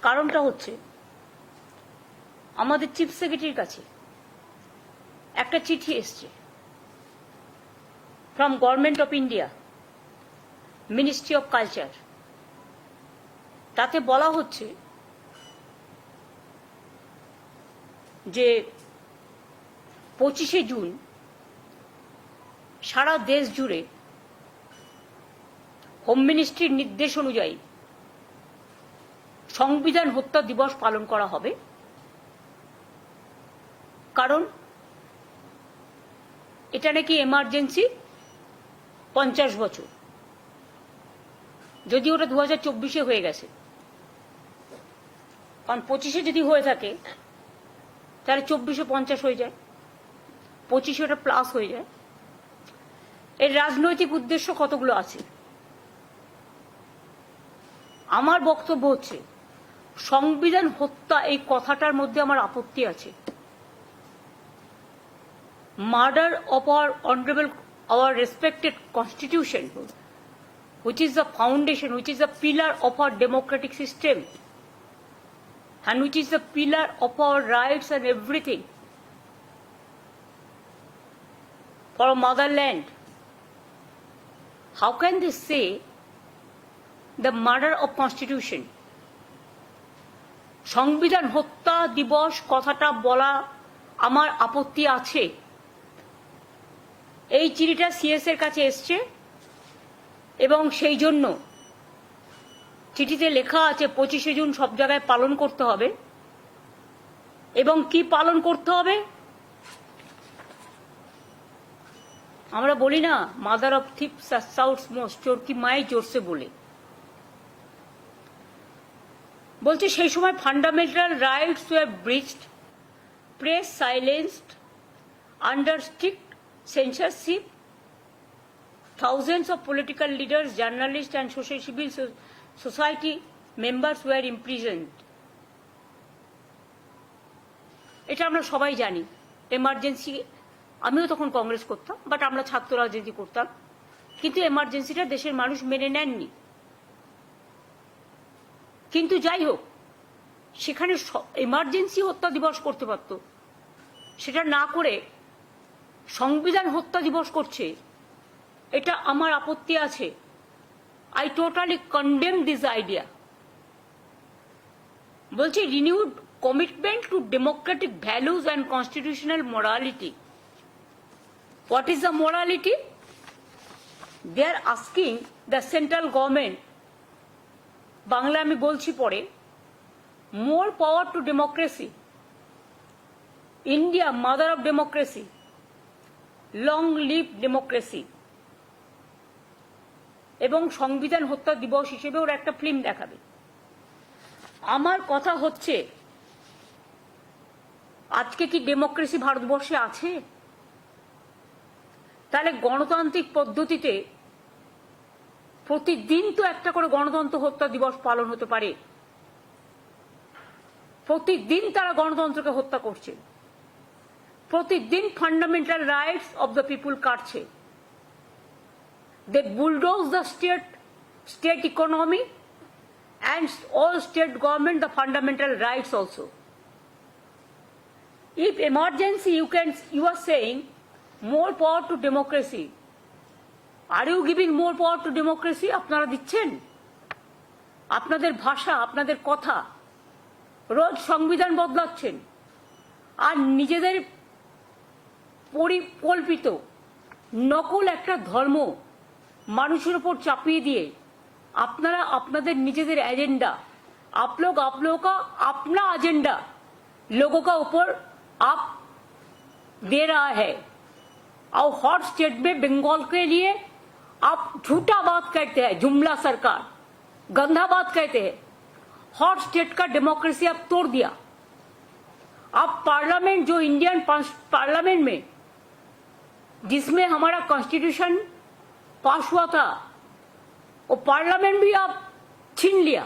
কারণটা হচ্ছে আমাদের চিফ সেক্রেটারির কাছে একটা চিঠি এসছে from government of India, ministry of culture. তাতে বলা হচ্ছে যে 25শে জুন সারা দেশ জুড়ে হোম মিনিস্ট্রির নির্দেশ অনুযায়ী সংবিধান হত্যা দিবস পালন করা হবে। কারণ এটা নাকি এমার্জেন্সি 50 বছর, যদি ওটা 2024-এ হয়ে গেছে। কারণ 25-এ যদি হয়ে থাকে তাহলে 24-এ 50 হয়ে যায়, 25-এ ওটা প্লাস হয়ে যায়। এর রাজনৈতিক উদ্দেশ্য কতগুলো আছে। আমার বক্তব্য হচ্ছে সংবিধান হত্যা এই কথাটার মধ্যে আমার আপত্তি আছে। Murder of our honorable, our respected constitution, which is the foundation, which is the pillar of our democratic system, and which is the pillar of our rights and everything for our motherland. How can they say the murder of constitution? সংবিধান হত্যা দিবস কথাটা বলা আমার আপত্তি আছে। এই চিঠিটা সিএস এর কাছে এসছে এবং সেই জন্য চিঠিতে লেখা আছে 25শে জুন সব জায়গায় পালন করতে হবে। এবং কি পালন করতে হবে? আমরা বলি না, mother of thieves shouts most, চোর কি মাই জোরসে বলে। বলছে সেই সময় fundamental rights were breached, press silenced, under strict censorship, thousands of political leaders, journalists and civil society members were imprisoned. এটা আমরা সবাই জানি। এমার্জেন্সি, আমিও তখন কংগ্রেস করতাম, বাট আমরা ছাত্র রাজনীতি করতাম, কিন্তু এমার্জেন্সিটা দেশের মানুষ মেনে নেননি। কিন্তু যাই হোক, সেখানে এমার্জেন্সি হত্যা দিবস করতে পারত, সেটা না করে সংবিধান হত্যা দিবস করছে। এটা আমার আপত্তি আছে। I totally condemn this idea. বলছে renewed commitment to democratic values and constitutional morality. What is the morality? They are asking the central government, Bangla আমি বলছি পরে, more power to democracy, India mother of democracy, long live democracy. এবং সংবিধান হত্যা দিবস হিসেবে ওরা একটা ফিল্ম দেখাবে। আমার কথা হচ্ছে, আজকে কি ডেমোক্রেসি ভারতবর্ষে আছে? তাহলে গণতান্ত্রিক পদ্ধতিতে প্রতিদিন তো একটা করে গণতন্ত্র হত্যা দিবস পালন হতে পারে। প্রতিদিন তারা গণতন্ত্রকে হত্যা করছে, প্রতিদিন fundamental rights of the people কাটছে। They bulldoze the state economy and all state government the fundamental rights also. If emergency you are saying more power to democracy, are you giving more power to democracy? আপনারা দিচ্ছেন? আপনাদের ভাষা, আপনাদের কথা, রোজ সংবিধান বদলাচ্ছেন আর নিজেদের পরিকল্পিত নকল একটা ধর্ম মানুষের উপর চাপিয়ে দিয়ে আপনারা আপনাদের নিজেদের एजेंडा, आप लोगों का अपना एजेंडा लोगों का ऊपर आप दे रहा है। और हॉट स्टेट में बंगाल के लिए आप झूठा बात कहते हैं, जुमला सरकार, गंदा बात कहते हैं। हॉट स्टेट का डेमोक्रेसी आप तोड़ दिया। आप पार्लियामेंट, जो इंडियन पार्लियामेंट में जिसमें हमारा कॉन्स्टिट्यूशन पास हुआ था, वो पार्लियामेंट भी आप छीन लिया,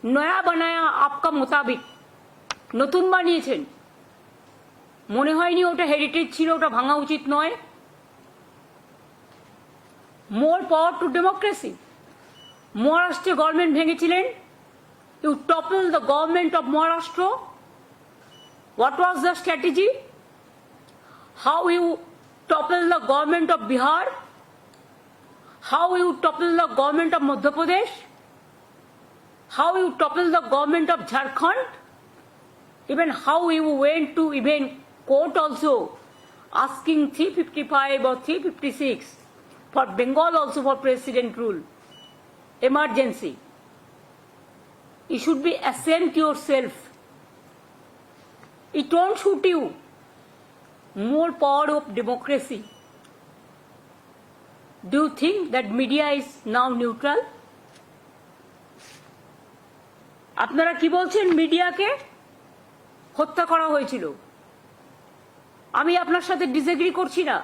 नया बनाया आपका मुताबिक, নতুন বানিয়েছেন। মনে হয়নি ওটা হেরিটেজ ছিল, ওটা ভাঙা উচিত নয়। মোর পাওয়ার টু ডেমোক্রেসি। মহারাষ্ট্রে government ভেঙেছিলেন, You toppled the government of Maharashtra. What was the strategy? How you toppled the government of Bihar? How you toppled the government of Madhya Pradesh? How you toppled the government of Jharkhand? Even how you went to even court also, asking 355 or 356 for Bengal also for president rule, emergency. You should be ashamed yourself. It won't suit you. More power of democracy. Do you think that media is now neutral? আপনারা কি বলছেন মিডিয়াকে হত্যা করা হয়েছিল? আমি আপনার সাথে ডিসএগ্রি করছি না,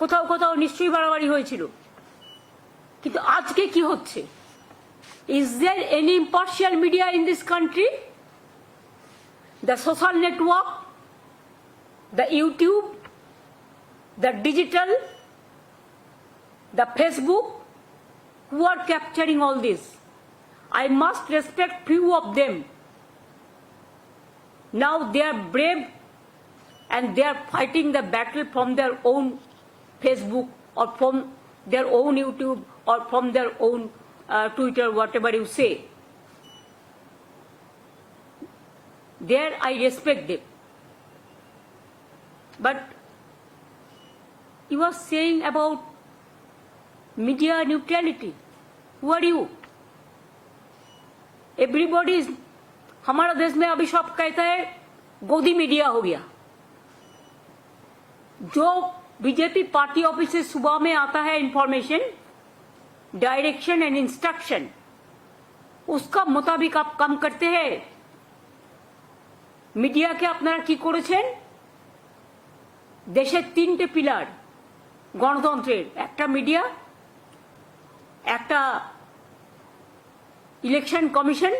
কোথাও কোথাও নিশ্চয়ই বাড়াবাড়ি হয়েছিল, কিন্তু আজকে কি হচ্ছে? Is there any impartial media in this country? The social network, the YouTube, the digital, the Facebook, who are capturing all this? I must respect few of them. Now they are brave and they are fighting the battle from their own Facebook or from their own YouTube or from their own Twitter, whatever you say. There I respect them. But you are saying about media neutrality. Who are you? Everybody is, हमारा देश में अभी सब कहता है गोदी media हो गया. जो बीजेपी पार्टी ऑफिस से सुबह में आता है इंफॉर्मेशन, डायरेक्शन एंड इंस्ट्रक्शन, उसका मुताबिक आप काम करते हैं. মিডিয়াকে আপনারা কি করেছেন? দেশের তিনটে পিলার গণতন্ত্রের, একটা মিডিয়া, একটা ইলেকশন কমিশন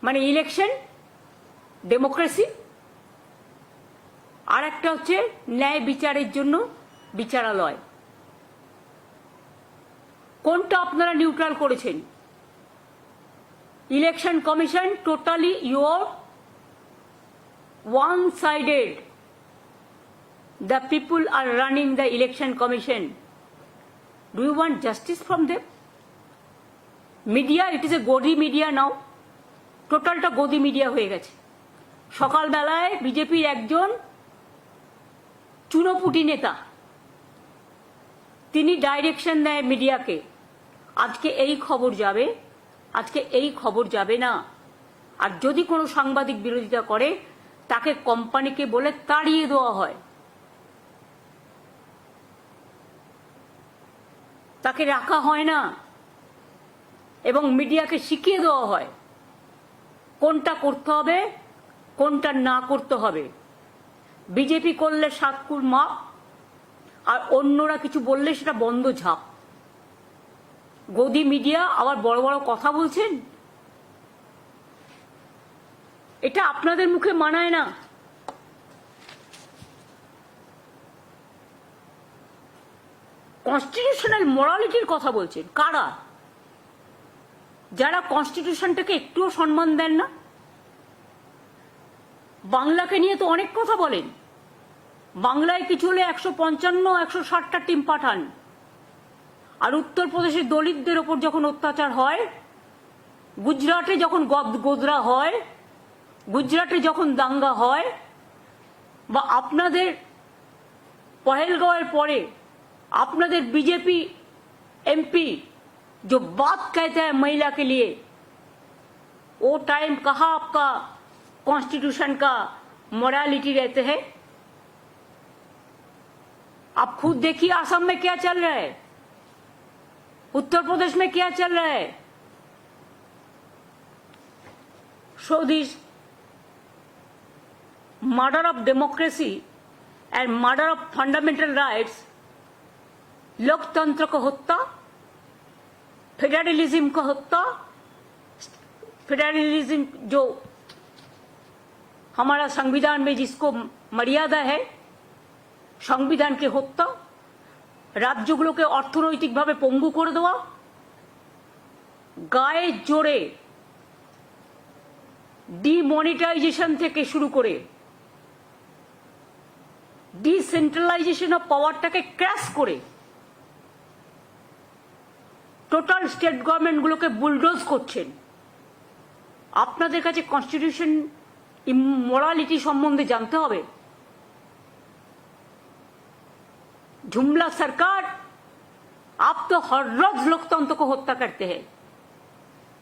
মানে ইলেকশন ডেমোক্রেসি, আর একটা হচ্ছে ন্যায় বিচারের জন্য বিচারালয়. কোনটা আপনারা নিউট্রাল করেছেন? Election commission totally your one sided. The people are running the election commission. Do you want justice from them? Media, it is a godi media now. টোটালটা গদি মিডিয়া হয়ে গেছে. সকালবেলায় বিজেপির একজন চুনোপুটি নেতা, তিনি ডাইরেকশন দেয় মিডিয়াকে, আজকে এই খবর যাবে, আজকে এই খবর যাবে না. আর যদি কোনো সাংবাদিক বিরোধিতা করে তাকে কোম্পানিকে বলে তাড়িয়ে দেওয়া হয়, তাকে রাখা হয় না, এবং মিডিয়াকে শিখিয়ে দেওয়া হয় কোনটা করতে হবে কোনটা না করতে হবে. বিজেপি করলে সাতকুর মাপ, আর অন্যরা কিছু বললে সেটা বন্ধ ঝাপ. গদি মিডিয়া আবার বড় বড় কথা বলছেন, এটা আপনাদের মুখে মানায় না. কনস্টিটিউশনাল মোরালিটির কথা বলছেন কারা? যারা কনস্টিটিউশনটাকে একটুও সম্মান দেন না. বাংলাকে নিয়ে তো অনেক কথা বলেন, বাংলায় কিছু হলে 155-160টা টিম পাঠান, আর উত্তরপ্রদেশের দলিতদের ওপর যখন অত্যাচার হয়, গুজরাটে যখন গোদরা হয়, গুজরাটে যখন দাঙ্গা হয়, বা আপনাদের পহেলগাঁওয়ের পরে আপনাদের बीजेपी एमपी जो बात कहता है महिला के लिए, वो टाइम कहाँ आपका कॉन्स्टिट्यूशन का मोरालिटी रहते हैं? आप खुद देखिए असम में क्या चल रहा है, उत्तर प्रदेश में क्या चल रहा है. So this murder of democracy and murder of fundamental rights, लोकतंत्र को हत्या, फेडरलिज्म को हत्या, फेडरलिज्म जो हमारा संविधान में जिसको मर्यादा है, संविधान के हत्या, রাজ্যগুলোকে অর্থনৈতিকভাবে পঙ্গু করে দেওয়া, গায়ে জোরে ডিমনিটাইজেশন থেকে শুরু করে ডিসেন্ট্রালাইজেশন অফ পাওয়ারটাকে ক্র্যাশ করে টোটাল স্টেট গভর্নমেন্টগুলোকে বুলডোজ করছেন। আপনাদের কাছে কনস্টিটিউশন ইমোরালিটি সম্বন্ধে জানতে হবে। जुमला सरकार, आप तो हर रोज लोकतंत्र को हत्या करते हैं।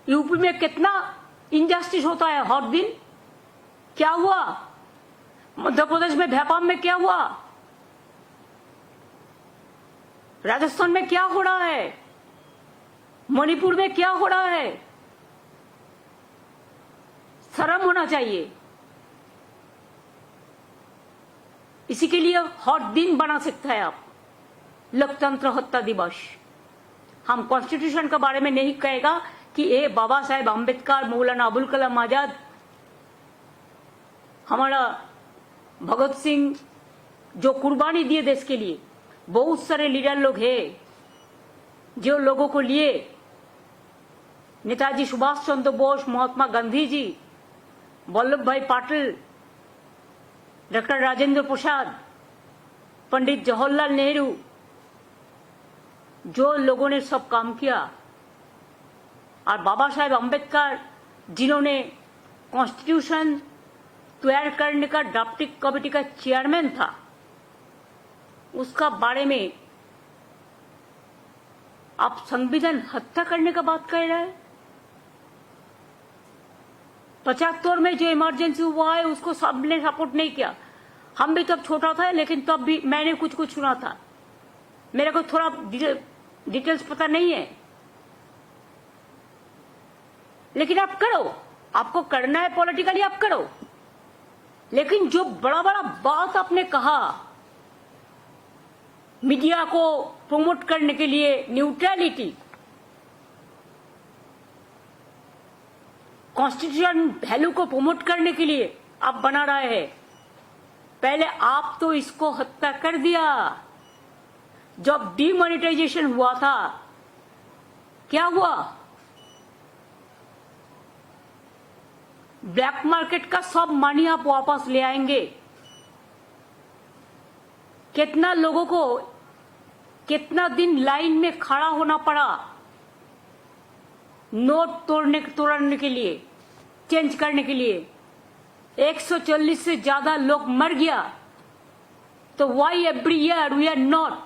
यूपी में कितना इनजस्टिस होता है हर दिन। क्या हुआ मध्य प्रदेश में, भोपाल में क्या हुआ, राजस्थान में क्या हो रहा है, मणिपुर में क्या हो रहा है। शर्म होना चाहिए। इसी के लिए हर दिन बना सकता है आप लोकतंत्र हत्या दिवस। हम कॉन्स्टिट्यूशन के बारे में नहीं कहेगा कि ये बाबा साहेब अम्बेडकर, मौलाना अबुल कलाम आजाद, हमारा भगत सिंह जो कुर्बानी दिए देश के लिए, बहुत सारे लीडर लोग हैं जो लोगों को लिए, नेताजी सुभाष चंद्र बोस, महात्मा गांधी जी, वल्लभ भाई पाटिल, डॉक्टर राजेंद्र प्रसाद, पंडित जवाहरलाल नेहरू, जो लोगों ने सब काम किया। और बाबा साहेब अम्बेडकर जिन्होंने कॉन्स्टिट्यूशन तैयार करने का ड्राफ्टिंग कमेटी का चेयरमैन था, उसका बारे में आप संविधान हत्या करने का बात कह रहे हैं। 75 में जो इमरजेंसी हुआ है उसको सबने सपोर्ट नहीं किया। हम भी तब छोटा था, लेकिन तब भी मैंने कुछ कुछ सुना था। मेरे को थोड़ा डिटेल्स पता नहीं है, लेकिन आप करो, आपको करना है पॉलिटिकली आप करो। लेकिन जो बड़ा बड़ा बात आपने कहा मीडिया को प्रमोट करने के लिए, न्यूट्रलिटी, कॉन्स्टिट्यूशन वैल्यू को प्रमोट करने के लिए आप बना रहे हैं। पहले आप तो इसको हत्या कर दिया। जब डीमोनेटाइजेशन हुआ था क्या हुआ, ब्लैक मार्केट का सब मनी आप वापस ले आएंगे। कितना लोगों को कितना दिन लाइन में खड़ा होना पड़ा नोट तोड़ने के लिए, चेंज करने के लिए। 140 से ज्यादा लोग मर गया। तो why every year we are not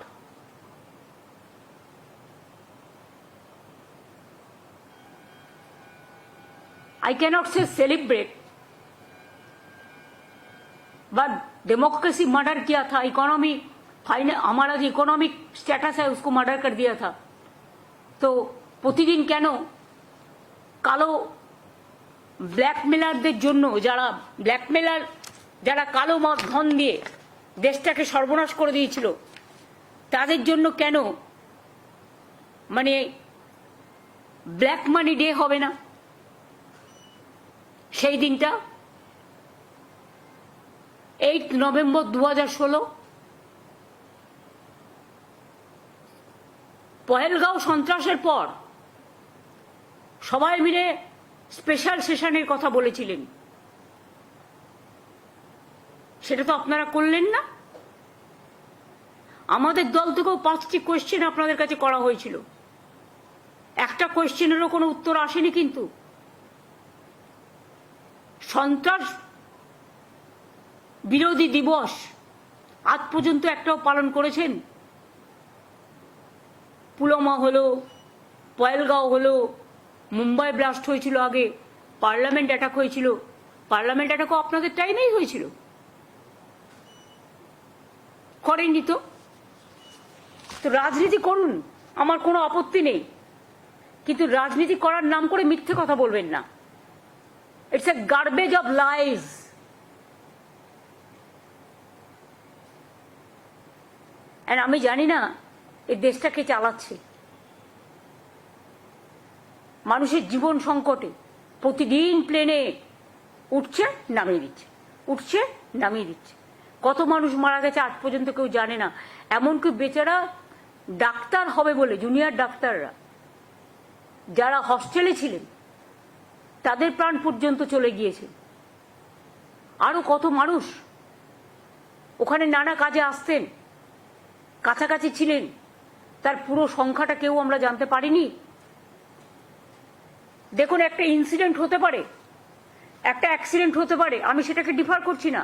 I cannot say celebrate, but democracy murder किया था, इकोनॉमी हमारा जो इकोनॉमिक स्टेटस है उसको मर्डर कर दिया था। तो प्रतिदिन क्यों কালো ব্ল্যাকমেলারদের জন্য, যারা ব্ল্যাকমেলার, যারা কালো ধন দিয়ে দেশটাকে সর্বনাশ করে দিয়েছিল, তাদের জন্য কেন মানে ব্ল্যাক মানি ডে হবে না সেই দিনটা? 8 নভেম্বর 2016 পহেলগাঁও সন্ত্রাসের পর সবাই মিলে স্পেশাল সেশনের কথা বলেছিলেন, সেটা তো আপনারা করলেন না। আমাদের দল থেকেও 5টি কোয়েশ্চেন আপনাদের কাছে করা হয়েছিল, একটা কোয়েশ্চেনেরও কোনো উত্তর আসেনি। কিন্তু সন্ত্রাস বিরোধী দিবস আজ পর্যন্ত একটাও পালন করেছেন? পুলওয়ামা হলো, পহেলগাঁও হলো, মুম্বাই ব্লাস্ট হয়েছিল, আগে পার্লামেন্ট অ্যাটাক হয়েছিল। পার্লামেন্ট অ্যাটাকও আপনাদের টাইমেই হয়েছিল, করেননি তো? তো রাজনীতি করুন, আমার কোনো আপত্তি নেই, কিন্তু রাজনীতি করার নাম করে মিথ্যে কথা বলবেন না। It's a garbage of lies. আর আমি জানি না এই দেশটাকে চালাচ্ছে। মানুষের জীবন সংকটে প্রতিদিন প্লেনে উঠছে নামিয়ে দিচ্ছে, উঠছে নামিয়ে দিচ্ছে। কত মানুষ মারা গেছে আজ পর্যন্ত কেউ জানে না। এমনকি বেচারা ডাক্তার হবে বলে জুনিয়র ডাক্তাররা যারা হস্টেলে ছিলেন তাদের প্রাণ পর্যন্ত চলে গিয়েছে। আরো কত মানুষ ওখানে নানা কাজে আসতেন, কাছাকাছি ছিলেন, তার পুরো সংখ্যাটা কেউ আমরা জানতে পারিনি। দেখুন, একটা ইনসিডেন্ট হতে পারে, একটা অ্যাক্সিডেন্ট হতে পারে, আমি সেটাকে ডিফার করছি না,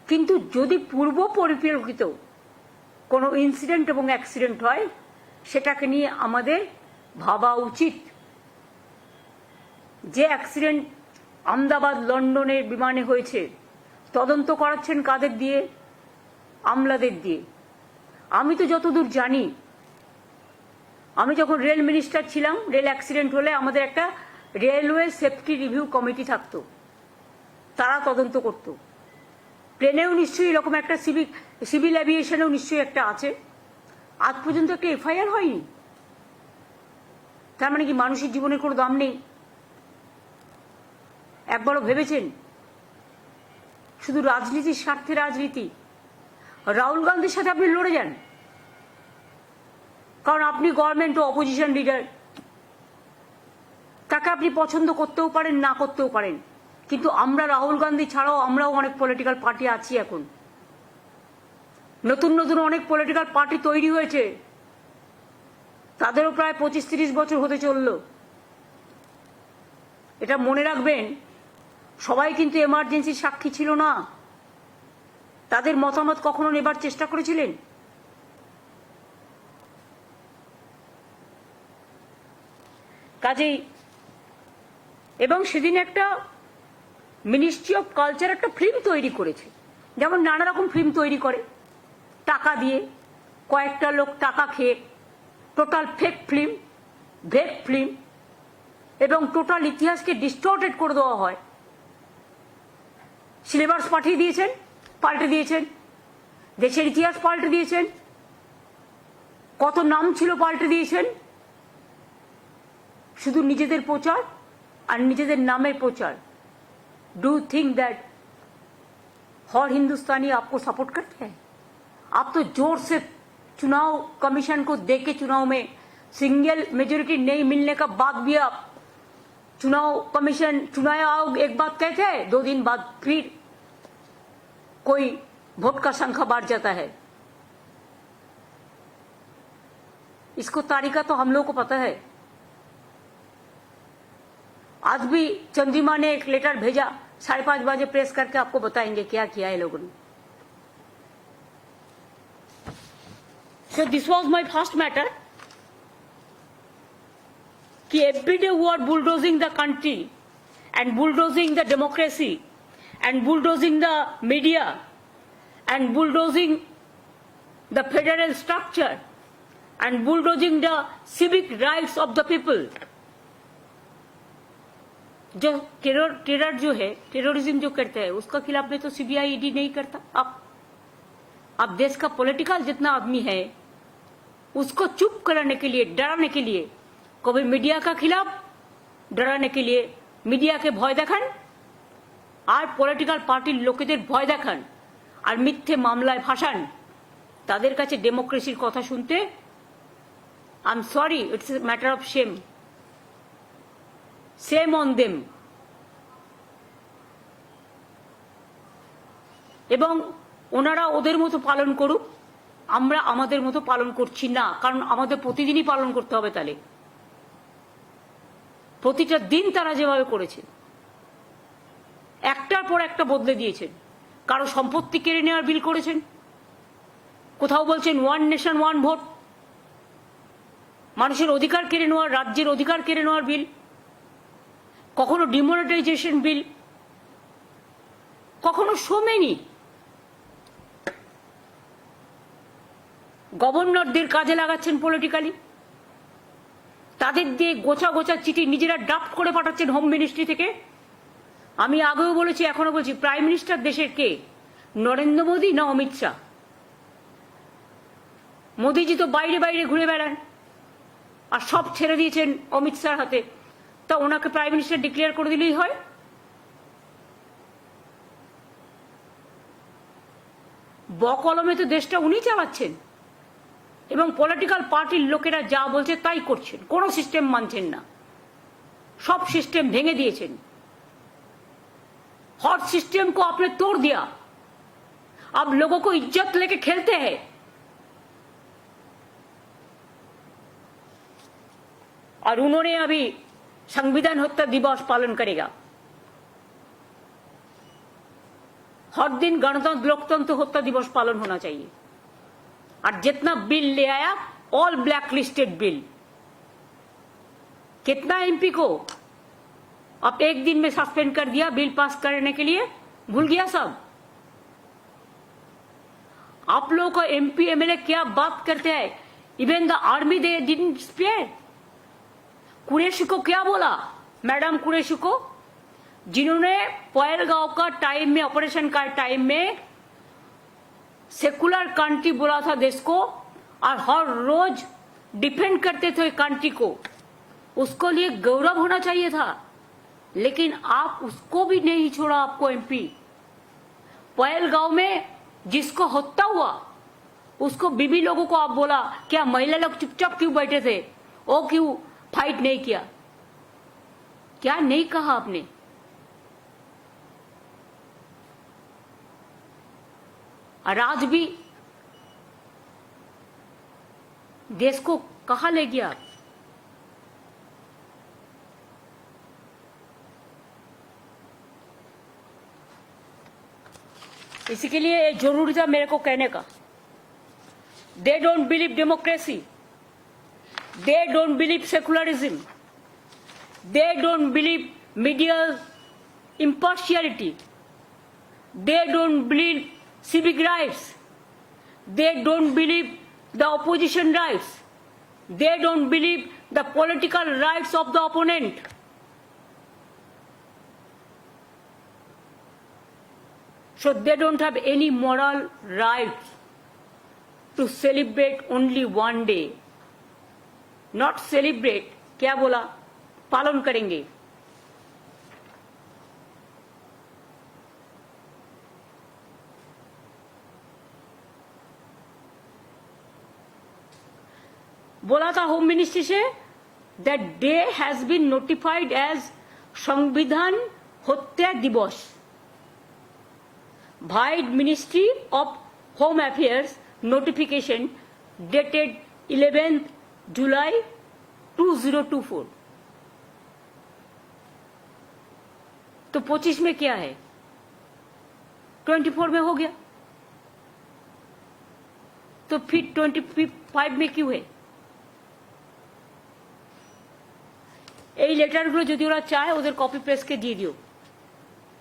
কিন্তু যদি পূর্ব পরিকল্পিত কোনো ইনসিডেন্ট এবং অ্যাক্সিডেন্ট হয় সেটাকে নিয়ে আমাদের ভাবা উচিত। যে অ্যাক্সিডেন্ট আহমেদাবাদ লন্ডনের বিমানে হয়েছে, তদন্ত করাচ্ছেন কাদের দিয়ে? আমলাদের দিয়ে। আমি তো যতদূর জানি, আমি যখন রেল মিনিস্টার ছিলাম, রেল অ্যাক্সিডেন্ট হলে আমাদের একটা রেলওয়ে সেফটি রিভিউ কমিটি থাকতো, তারা তদন্ত করত। প্লেনেও নিশ্চয়ই এরকম একটা সিভিল অ্যাভিয়েশনেও নিশ্চয়ই একটা আছে। আজ পর্যন্ত একটা এফআইআর হয়নি। তার মানে কি মানুষের জীবনের কোনো দাম নেই? একবারও ভেবেছেন? শুধু রাজনীতির স্বার্থে রাজনীতি। রাহুল গান্ধীর সাথে আপনি লড়ে যান, কারণ আপনি গভর্নমেন্ট ও অপোজিশন লিডার। তাকে আপনি পছন্দ করতেও পারেন, না করতেও পারেন, কিন্তু আমরা রাহুল গান্ধী ছাড়াও আমরাও অনেক পলিটিক্যাল পার্টি আছি। এখন নতুন নতুন অনেক পলিটিক্যাল পার্টি তৈরি হয়েছে, তাদেরও প্রায় 25-30 বছর হতে চলল। এটা মনে রাখবেন, সবাই কিন্তু এমার্জেন্সির সাক্ষী ছিল না। তাদের মতামত কখনো নেবার চেষ্টা করেছিলেন? কাজেই, এবং সেদিন একটা মিনিস্ট্রি অফ কালচার একটা ফিল্ম তৈরি করেছে, যেমন নানা রকম ফিল্ম তৈরি করে টাকা দিয়ে, কয়েকটা লোক টাকা খেয়ে, টোটাল ফেক ফিল্ম, ভেক ফিল্ম, এবং টোটাল ইতিহাসকে ডিস্টর্টেড করে দেওয়া হয়। সিলেবাস পাঠিয়ে দিয়েছেন, পাল্টে দিয়েছেন, দেশের ইতিহাস পাল্টে দিয়েছেন, কত নাম ছিল পাল্টে দিয়েছেন, শুধু নিজেদের প্রচার আর নিজেদের নামের প্রচার। डू थिंक दैट हर हिंदुस्तानी आपको सपोर्ट करते हैं? आप तो जोर से चुनाव कमीशन को देके चुनाव में सिंगल मेजोरिटी नहीं मिलने का बाद भी आप चुनाव कमीशन चुनाव आयोग एक बात कहते हैं, 2 दिन बाद फिर कोई वोट का संख्या बढ़ जाता है। इसको तारीखा तो हम लोग को पता है। आज भी चंद्रिमा ने एक लेटर भेजा, 5:30 बजे प्रेस करके आपको बताएंगे क्या किया है लोगों ने। So this was my first matter कि every day we are bulldozing the country and bulldozing the democracy and bulldozing the media and bulldozing the federal structure and bulldozing the civic rights of the people। जो terror जो है, terrorism जो करते हैं, उसका खिलाफ में तो सीबीआई ईडी नहीं करता। आप देश का पॉलिटिकल जितना आदमी है उसको चुप कराने के लिए, डराने के लिए, कभी मीडिया का खिलाफ डराने के लिए मीडिया के भय देखान और पॉलिटिकल पार्टी लोकेদের ভয় দেখান আর মিথ্যে মামলায় ফাঁসান। তাদের কাছে ডেমোক্রেসির কথা শুনতে I am sorry, it's a matter of shame. Shame on them। এবং ওনারা ওদের মতো পালন করুক, আমরা আমাদের মতো পালন করছি না, কারণ আমাদের প্রতিদিনই পালন করতে হবে। তাহলে প্রতিটা দিন তারা যেভাবে করেছে, একটার পর একটা বদলে দিয়েছেন। কারো সম্পত্তি কেড়ে নেওয়ার বিল করেছেন, কোথাও বলছেন 1 নেশন 1 ভোট, মানুষের অধিকার কেড়ে নেওয়ার, রাজ্যের অধিকার কেড়ে নেওয়ার বিল, কখনো ডিমনিটাইজেশন বিল, কখনো সো মেনি। গভর্নরদের কাজে লাগাচ্ছেন পলিটিক্যালি, তাদের দিয়ে গোছা গোছা চিঠি নিজেরা ড্রাফট করে পাঠাচ্ছেন হোম মিনিস্ট্রি থেকে। আমি আগেও বলেছি, এখনো বলছি, প্রাইম মিনিস্টার দেশের কে? নরেন্দ্র মোদী না অমিত শাহ? মোদীজি তো বাইরে বাইরে ঘুরে বেড়ান আর সব ছেড়ে দিয়েছেন অমিত শাহর হাতে, তা ওনাকে প্রাইম মিনিস্টার ডিক্লেয়ার করে দিলেই হয়। বকলমে তো দেশটা উনি চালাচ্ছেন এবং পলিটিক্যাল পার্টির লোকেরা যা বলছে তাই করছেন, কোনো সিস্টেম মানছেন না। सब सिस्टम भेंगे दिए, हर सिस्टम को आपने तोड़ दिया। अब लोगों को इज्जत लेके खेलते हैं। और उन्होंने अभी संविधान हत्या दिवस पालन करेगा। हर दिन गणतंत्र लोकतंत्र हत्या दिवस पालन होना चाहिए। और जितना बिल ले आया ऑल ब्लैक लिस्टेड बिल, कितना एमपी को अब एक दिन में सस्पेंड कर दिया बिल पास करने के लिए, भूल गया सब। आप लोगों को एमपी एमएलए क्या बात करते हैं, even the army they didn't spare. Qureshi को क्या बोला, मैडम कुरैशी को, जिन्होंने पहलगांव का टाइम में, ऑपरेशन का टाइम में सेकुलर कंट्री बोला था देश को, और हर रोज डिफेंड करते थे कंट्री को, उसको लिए गौरव होना चाहिए था। लेकिन आप उसको भी नहीं छोड़ा आपको एमपी। पहलगांव में जिसको हत्या हुआ उसको बीबी लोगों को आप बोला, क्या महिला लोग चुपचाप क्यों बैठे थे, वो क्यों फाइट नहीं किया, क्या नहीं कहा आपने? और आज भी देश को कहां ले गया? इसी के लिए जरूरी था मेरे को कहने का। They don't believe democracy, they don't believe secularism, they don't believe media impartiality, they don't believe civic rights, they don't believe the opposition rights, they don't believe the political rights of the opponent. So they don't have any moral right to celebrate only one day. Not celebrate, क्या बोला, पालन करेंगे। बोला था home ministry से, that day has been notified as संविधान हत्या दिवस by Ministry of Home Affairs notification dated 11th July 2024। तो 25 में क्या है, 24 में हो गया, तो फिर 25 में क्यों है? এই লেটারগুলো যদি ওরা চায় ওদের কপি পেস্ট के দিয়ে दियो,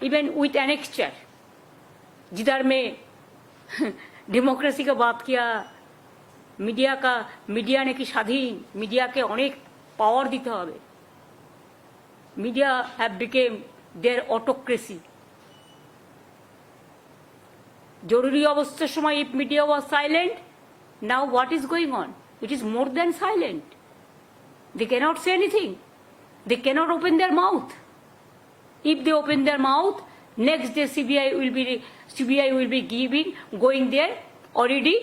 इवन विथ एनेक्सचर, जिधर में डेमोक्रेसी का बात किया, मीडिया ने कि स्वाधीन, मीडिया के अनेक पावर दीते হবে, media have become their autocracy. जरूरी अवस्थार समय if media was silent, now what is going on? It is more than silent, they cannot say anything, they cannot open their mouth. If they open their mouth, next day CBI will be going there already,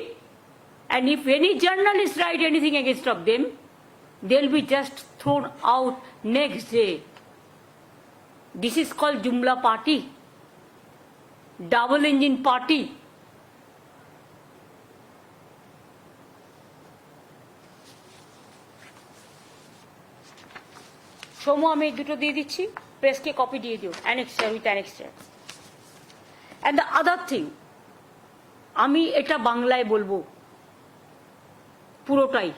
and if any journalist write anything against of them, they'll be just thrown out next day. This is called Jumla party, double engine party. सोमो আমি দুটো দিয়ে দিচ্ছি, প্রেসকে copy দিয়ে দিও, annexure with annexure. And the other thing, আমি এটা বাংলায় বলবো পুরোটাই,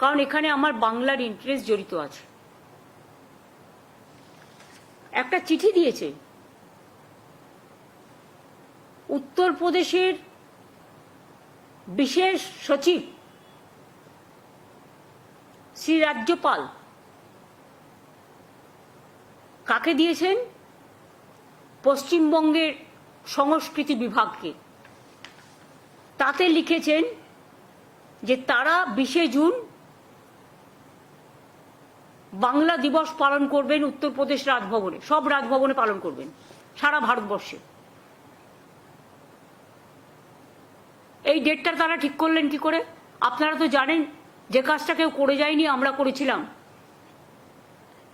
কারণ এখানে আমার বাংলার ইন্টারেস্ট জড়িত আছে। একটা চিঠি দিয়েছে উত্তরপ্রদেশের বিশেষ সচিব শ্রী রাজ্যপাল, কাকে দিয়েছেন? পশ্চিমবঙ্গের সংস্কৃতি বিভাগকে। তাতে লিখেছেন যে তারা 20 জুন বাংলা দিবস পালন করবেন উত্তরপ্রদেশ রাজভবনে, সব রাজভবনে পালন করবেন সারা ভারতবর্ষে। এই ডেটটা তারা ঠিক করলেন কি করে? আপনারা তো জানেন যে কাজটা কেউ করে যায়নি, আমরা করেছিলাম।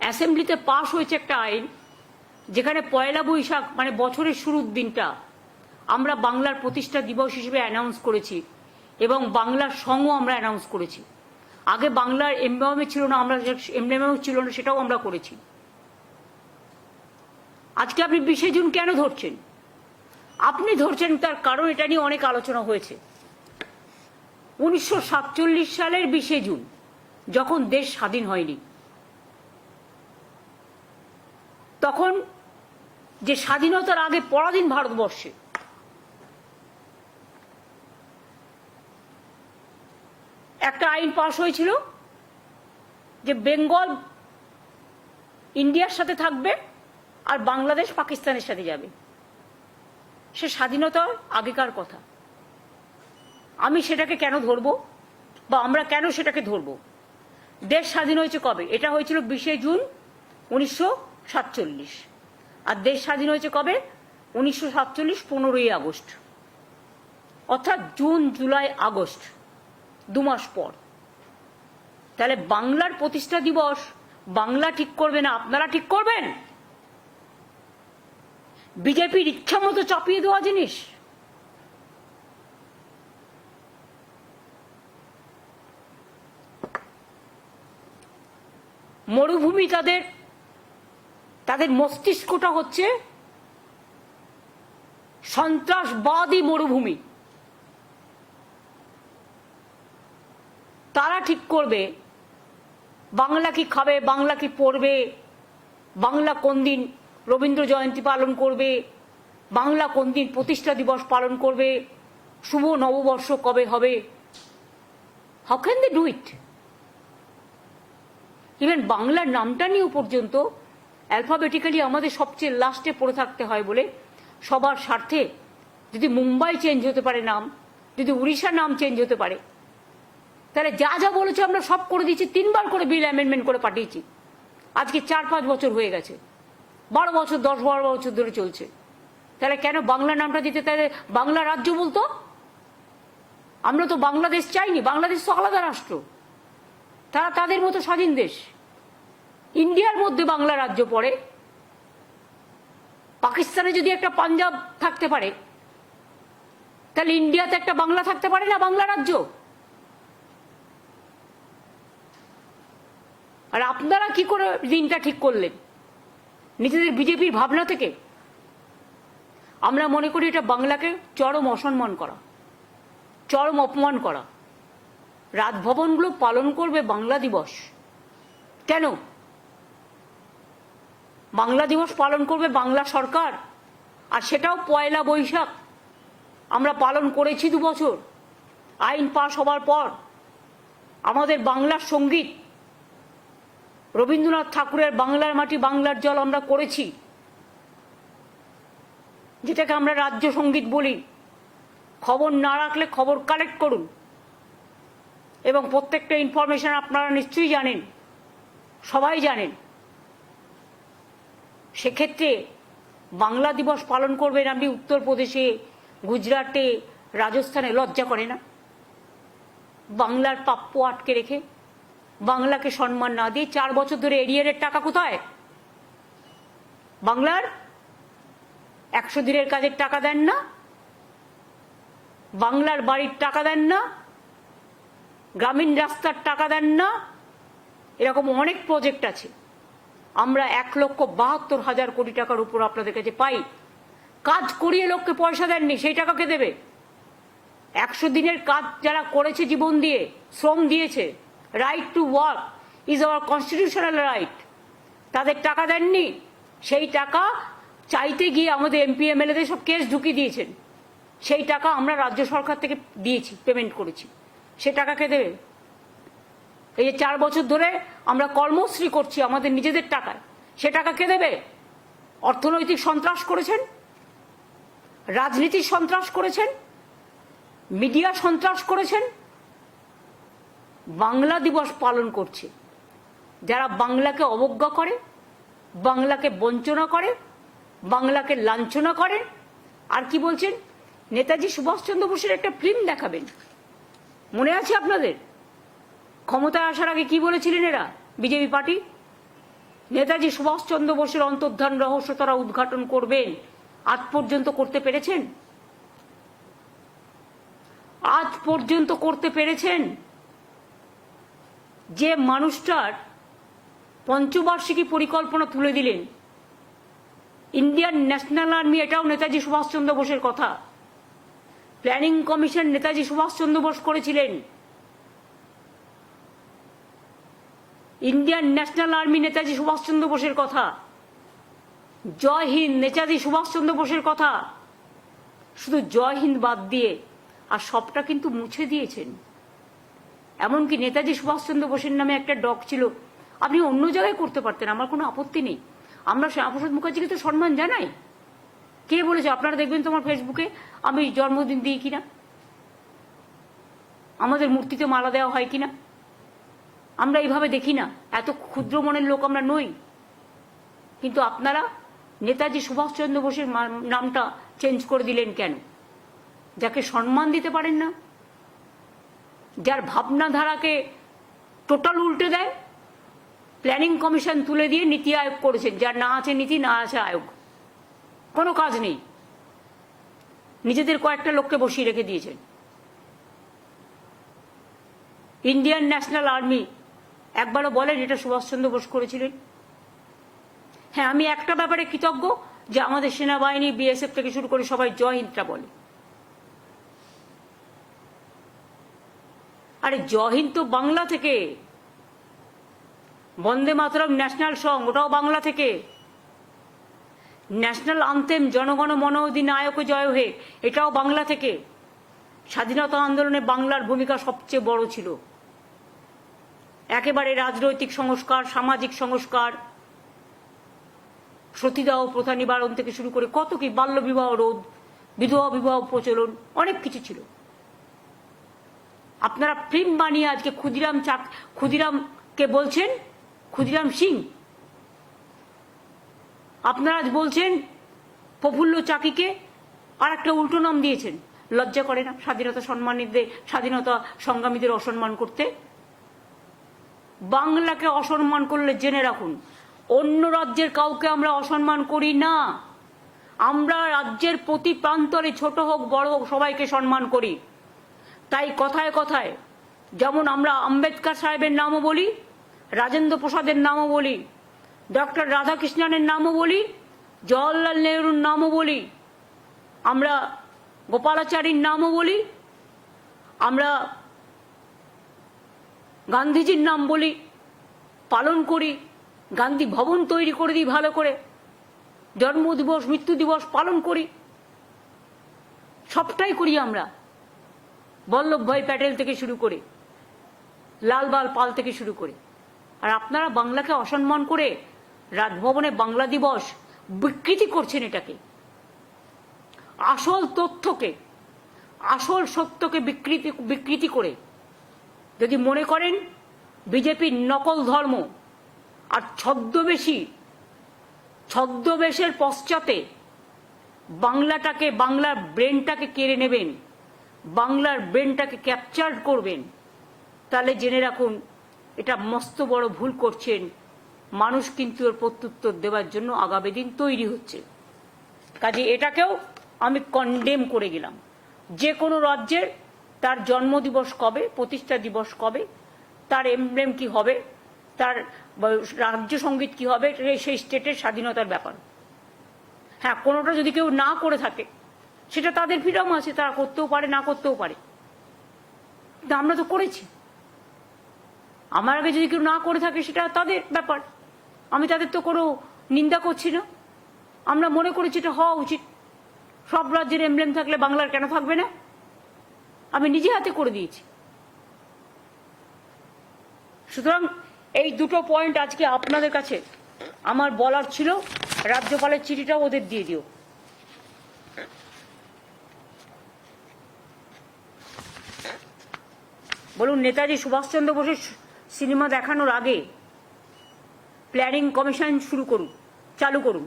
অ্যাসেম্বলিতে পাশ হয়েছে একটা আইন, যেখানে পয়লা বৈশাখ মানে বছরের শুরুর দিনটা আমরা বাংলার প্রতিষ্ঠা দিবস হিসেবে অ্যানাউন্স করেছি, এবং বাংলার সঙ্গও আমরা অ্যানাউন্স করেছি। আগে বাংলার এমব্লেমে ছিল না, আমরা এমব্লেমেও ছিল না, সেটাও আমরা করেছি। আজকে আপনি 20শে জুন কেন ধরছেন? আপনি ধরছেন তার কারণ এটা নিয়ে অনেক আলোচনা হয়েছে। 1947 সালের 20শে জুন, যখন দেশ স্বাধীন হয়নি, তখন যে স্বাধীনতার আগে পরাধীন ভারতবর্ষে একটা আইন পাশ হয়েছিল যে বেঙ্গল ইন্ডিয়ার সাথে থাকবে আর বাংলাদেশ পাকিস্তানের সাথে যাবে। সে স্বাধীনতার আগেকার কথা। আমি সেটাকে কেন ধরবো, বা আমরা কেন সেটাকে ধরবো? দেশ স্বাধীন হয়েছে কবে? এটা হয়েছিল 20শে জুন 1947। আর দেশ স্বাধীন হয়েছে কবে? 1947 15ই আগস্ট, অর্থাৎ জুন জুলাই আগস্ট, 2 মাস পর। তাহলে বাংলার প্রতিষ্ঠা দিবস বাংলা ঠিক করবে না, আপনারা ঠিক করবেন? বিজেপির ইচ্ছা মতো চাপিয়ে দেওয়া জিনিস। মরুভূমি, তাদের মস্তিষ্কটা হচ্ছে সন্ত্রাসবাদী মরুভূমি। তারা ঠিক করবে বাংলা কি খাবে, বাংলা কি পড়বে, বাংলা কোন দিন রবীন্দ্র জয়ন্তী পালন করবে, বাংলা কোন দিন প্রতিষ্ঠা দিবস পালন করবে, শুভ নববর্ষ কবে হবে। How can they do it? Even বাংলার নামটা নিয়েও পর্যন্ত অ্যালফাবেটিক্যালি আমাদের সবচেয়ে লাস্টে পড়ে থাকতে হয় বলে সবার স্বার্থে যদি মুম্বাই চেঞ্জ হতে পারে নাম, যদি উড়িষ্যার নাম চেঞ্জ হতে পারে, তাহলে যা যা বলেছে আমরা সব করে দিচ্ছি। 3 বার করে বিল অ্যামেন্ডমেন্ট করে পাঠিয়েছি। আজকে 4-5 বছর হয়ে গেছে, 12 বছর 10-12 বছর ধরে চলছে। তাহলে কেন বাংলা নামটা দিতে? তাহলে বাংলা রাজ্য বলতো। আমরা তো বাংলাদেশ চাইনি, বাংলাদেশ তো আলাদা রাষ্ট্র, তারা তাদের মতো স্বাধীন দেশ। ইন্ডিয়ার মধ্যে বাংলা রাজ্য পড়ে। পাকিস্তানে যদি একটা পাঞ্জাব থাকতে পারে, তাহলে ইন্ডিয়াতে একটা বাংলা থাকতে পারে না, বাংলা রাজ্য? আর আপনারা কি করে দিনটা ঠিক করলেন? নিজেদের বিজেপির ভাবনা থেকে? আমরা মনে করি এটা বাংলাকে চরম অসম্মান করা, চরম অপমান করা। রাজভবনগুলো পালন করবে বাংলা দিবস কেন? বাংলা দিবস পালন করবে বাংলা সরকার, আর সেটাও পয়লা বৈশাখ। আমরা পালন করেছি 2 বছর আইন পাশ হবার পর। আমাদের বাংলার সঙ্গীত রবীন্দ্রনাথ ঠাকুরের বাংলার মাটি বাংলার জল আমরা করেছি, যেটাকে আমরা রাজ্য সঙ্গীত বলি। খবর না রাখলে খবর কালেক্ট করুন, এবং প্রত্যেকটা ইনফরমেশন আপনারা নিশ্চয়ই জানেন, সবাই জানেন। সেক্ষেত্রে বাংলা দিবস পালন করবেন আপনি উত্তরপ্রদেশে, গুজরাটে, রাজস্থানে? লজ্জা করে না? বাংলার প্রাপ্য আটকে রেখে, বাংলাকে সম্মান না দিয়ে 4 বছর ধরে এরিয়ারের টাকা কোথায়? বাংলার 100 দিনের কাজের টাকা দেন না, বাংলার বাড়ির টাকা দেন না, গ্রামীণ রাস্তার টাকা দেন না। এরকম অনেক প্রজেক্ট আছে। আমরা 1,72,000 কোটি টাকার উপর আপনাদের কাছে পাই। কাজ করিয়ে লোককে পয়সা দেননি, সেই টাকাকে দেবে? 100 দিনের কাজ যারা করেছে, জীবন দিয়ে শ্রম দিয়েছে, right to work is our constitutional right, তাদের টাকা দেননি। সেই টাকা চাইতে গিয়ে আমাদের এমপি এমএলএদের সব কেস ঢুকিয়ে দিয়েছেন। সেই টাকা আমরা রাজ্য সরকার থেকে দিয়েছি, পেমেন্ট করেছি। সে টাকাকে দেবে? এই যে 4 বছর ধরে আমরা কর্মশ্রী করছি আমাদের নিজেদের টাকায়, সে টাকা কে দেবে? অর্থনৈতিক সন্ত্রাস করেছেন, রাজনীতির সন্ত্রাস করেছেন, মিডিয়া সন্ত্রাস করেছেন। বাংলা দিবস পালন করছে যারা বাংলাকে অবজ্ঞা করে, বাংলাকে বঞ্চনা করে, বাংলাকে লাঞ্ছনা করে। আর কি বলছেন? নেতাজি সুভাষচন্দ্র বোসের একটা ফিল্ম দেখাবেন, মনে আছে আপনাদের? ক্ষমতায় আসার আগে কি বলেছিলেন এরা? বিজেপি পার্টি নেতাজি সুভাষচন্দ্র বোসের অন্তর্ধান রহস্য তারা উদ্ঘাটন করবেন, আজ পর্যন্ত করতে পেরেছেন? আজ পর্যন্ত করতে পেরেছেন? যে মানুষটার পঞ্চবার্ষিকী পরিকল্পনা তুলে দিলেন, ইন্ডিয়ান ন্যাশনাল আর্মি, এটাও নেতাজি সুভাষচন্দ্র বোসের কথা। প্ল্যানিং কমিশন নেতাজি সুভাষচন্দ্র বোস করেছিলেন। Indian National Army Netaji Subhas Chandra বোসের কথা। জয় হিন্দ নেতাজি সুভাষচন্দ্র বোসের কথা। শুধু জয় হিন্দ বাদ দিয়ে আর সবটা কিন্তু মুছে দিয়েছেন। এমনকি নেতাজি সুভাষচন্দ্র বোসের নামে একটা ডগ ছিল, আপনি অন্য জায়গায় করতে পারতেন, আমার কোনো আপত্তি নেই। আমরা শ্যামাপ্রসাদ মুখার্জিকে তো সম্মান জানাই। কে বলেছে? আপনারা দেখবেন তোমার ফেসবুকে আমি জন্মদিন দিই কিনা, আমাদের মূর্তিতে মালা দেওয়া হয় কিনা। আমরা এইভাবে দেখি না, এত ক্ষুদ্র মনের লোক আমরা নই। কিন্তু আপনারা নেতাজি সুভাষচন্দ্র বোসের নামটা চেঞ্জ করে দিলেন কেন? যাকে সম্মান দিতে পারেন না, যার ভাবনাধারাকে টোটাল উল্টে দেয়। প্ল্যানিং কমিশন তুলে দিয়ে নীতি আয়োগ করেছেন, যার না আছে নীতি, না আছে আয়োগ, কোনো কাজ নেই। নিজেদের কয়েকটা লোককে বসিয়ে রেখে দিয়েছেন। ইন্ডিয়ান ন্যাশনাল আর্মি একবারও বলেন এটা সুভাষচন্দ্র বোস করেছিলেন? হ্যাঁ, আমি একটা ব্যাপারে কৃতজ্ঞ যে আমাদের সেনাবাহিনী, বিএসএফ থেকে শুরু করে সবাই জয় হিন্দটা বলে। আরে জয় হিন্দ তো বাংলা থেকে। বন্দে মাতরম ন্যাশনাল সং, ওটাও বাংলা থেকে। ন্যাশনাল আনথেম জনগণ মন অধিনায়ক জয় হে, এটাও বাংলা থেকে। স্বাধীনতা আন্দোলনে বাংলার ভূমিকা সবচেয়ে বড় ছিল। একেবারে রাজনৈতিক সংস্কার, সামাজিক সংস্কার, সতীদাহ প্রথা নিবারণ থেকে শুরু করে কত কি, বাল্যবিবাহ রোধ, বিধবা বিবাহ প্রচলন, অনেক কিছু ছিল। আপনারা ফিল্ম বানিয়ে আজকে ক্ষুদিরামকে বলছেন ক্ষুদিরাম সিং। আপনারা আজ বলছেন প্রফুল্ল চাকিকে আর একটা উল্টো নাম দিয়েছেন। লজ্জা করে না স্বাধীনতা সম্মানীদের, স্বাধীনতা সংগ্রামীদের অসম্মান করতে? বাংলাকে অসম্মান করলে জেনে রাখুন, অন্য রাজ্যের কাউকে আমরা অসম্মান করি না। আমরা রাজ্যের প্রতি প্রান্তরে, ছোট হোক বড় হোক, সবাইকে সম্মান করি। তাই কথায় কথায় যেমন আমরা আম্বেদকর সাহেবের নামও বলি, রাজেন্দ্র প্রসাদের নামও বলি, ডক্টর রাধাকৃষ্ণনের নামও বলি, জওয়াহরলাল নেহরুর নামও বলি, আমরা গোপালাচারীর নামও বলি, আমরা গান্ধীজির নাম বলি, পালন করি। গান্ধী ভবন তৈরি করে দিই ভালো করে, জন্মদিবস, মৃত্যু দিবস পালন করি, সবটাই করি আমরা। বল্লভভাই প্যাটেল থেকে শুরু করে, লালবাল পাল থেকে শুরু করে। আর আপনারা বাংলাকে অসম্মান করে রাজভবনে বাংলা দিবস বিকৃতি করছেন। এটাকে, আসল তথ্যকে, আসল সত্যকে বিকৃতি করে যদি মনে করেন বিজেপির নকল ধর্ম আর ছদ্মবেশের পশ্চাতে বাংলাটাকে, বাংলার ব্রেনটাকে কেড়ে নেবেন, বাংলার ব্রেনটাকে ক্যাপচার করবেন, তাহলে জেনে রাখুন এটা মস্ত বড় ভুল করছেন। মানুষ কিন্তু এর প্রত্যুত্তর দেওয়ার জন্য আগামী দিন তৈরি হচ্ছে। কাজে এটাকেও আমি কন্ডেম করে গেলাম। যে কোনো রাজ্যের তার জন্মদিবস কবে, প্রতিষ্ঠা দিবস কবে, তার এমব্লেম কি হবে, তার রাজ্য সঙ্গীত কি হবে, সেই স্টেটের স্বাধীনতার ব্যাপার। হ্যাঁ, কোনোটা যদি কেউ না করে থাকে সেটা তাদের ফ্রিডম আছে, তারা করতেও পারে, না করতেও পারে। কিন্তু আমরা তো করেছি। আমার আগে যদি কেউ না করে থাকে সেটা তাদের ব্যাপার, আমি তাদের তো কোনো নিন্দা করছি না। আমরা মনে করেছি এটা হওয়া উচিত। সব রাজ্যের এমব্লেম থাকলে বাংলার কেন থাকবে না? আমি নিজে হাতে করে দিয়েছি। সুতরাং এই দুটো পয়েন্ট আজকে আপনাদের কাছে আমার বলার ছিল। রাজ্যপালের চিঠিটাও ওদের দিয়ে দিও। বলুন, নেতাজি সুভাষচন্দ্র বোসের সিনেমা দেখানোর আগে প্ল্যানিং কমিশন চালু করুন।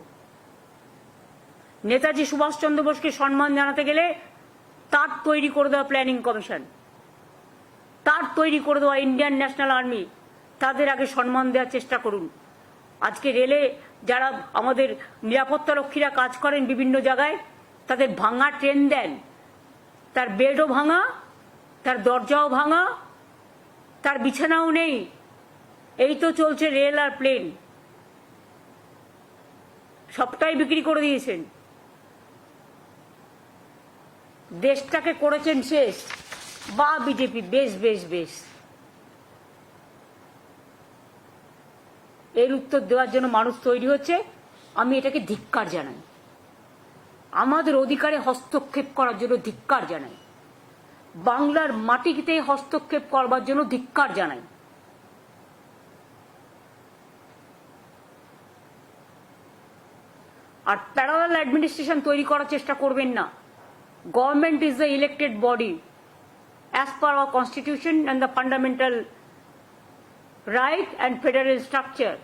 নেতাজি সুভাষচন্দ্র বোসকে সম্মান জানাতে গেলে তার তৈরি করে দেওয়া প্ল্যানিং কমিশন, তার তৈরি করে দেওয়া ইন্ডিয়ান ন্যাশনাল আর্মি, তাদের আগে সম্মান দেওয়ার চেষ্টা করুন। আজকে রেলে যারা আমাদের নিরাপত্তা রক্ষীরা কাজ করেন বিভিন্ন জায়গায়, তাদের ভাঙা ট্রেন দেন, তার বেডও ভাঙা, তার দরজাও ভাঙা, তার বিছানাও নেই। এই তো চলছে রেল আর প্লেন, সবটাই বিক্রি করে দিয়েছেন, দেশটাকে করেছেন শেষ। বা বিজেপি, বেশ বেশ বেশ। এর উত্তর দেওয়ার জন্য মানুষ তৈরি হচ্ছে, আমি এটাকে ধিক্কার জানাই। আমাদের অধিকারে হস্তক্ষেপ করার জন্য ধিক্কার জানাই, বাংলার মাটিতে হস্তক্ষেপ করবার জন্য ধিক্কার জানাই। আর প্যারালাল অ্যাডমিনিস্ট্রেশন তৈরি করার চেষ্টা করবেন না। Government is the elected body as per our constitution and the fundamental right and federal structure.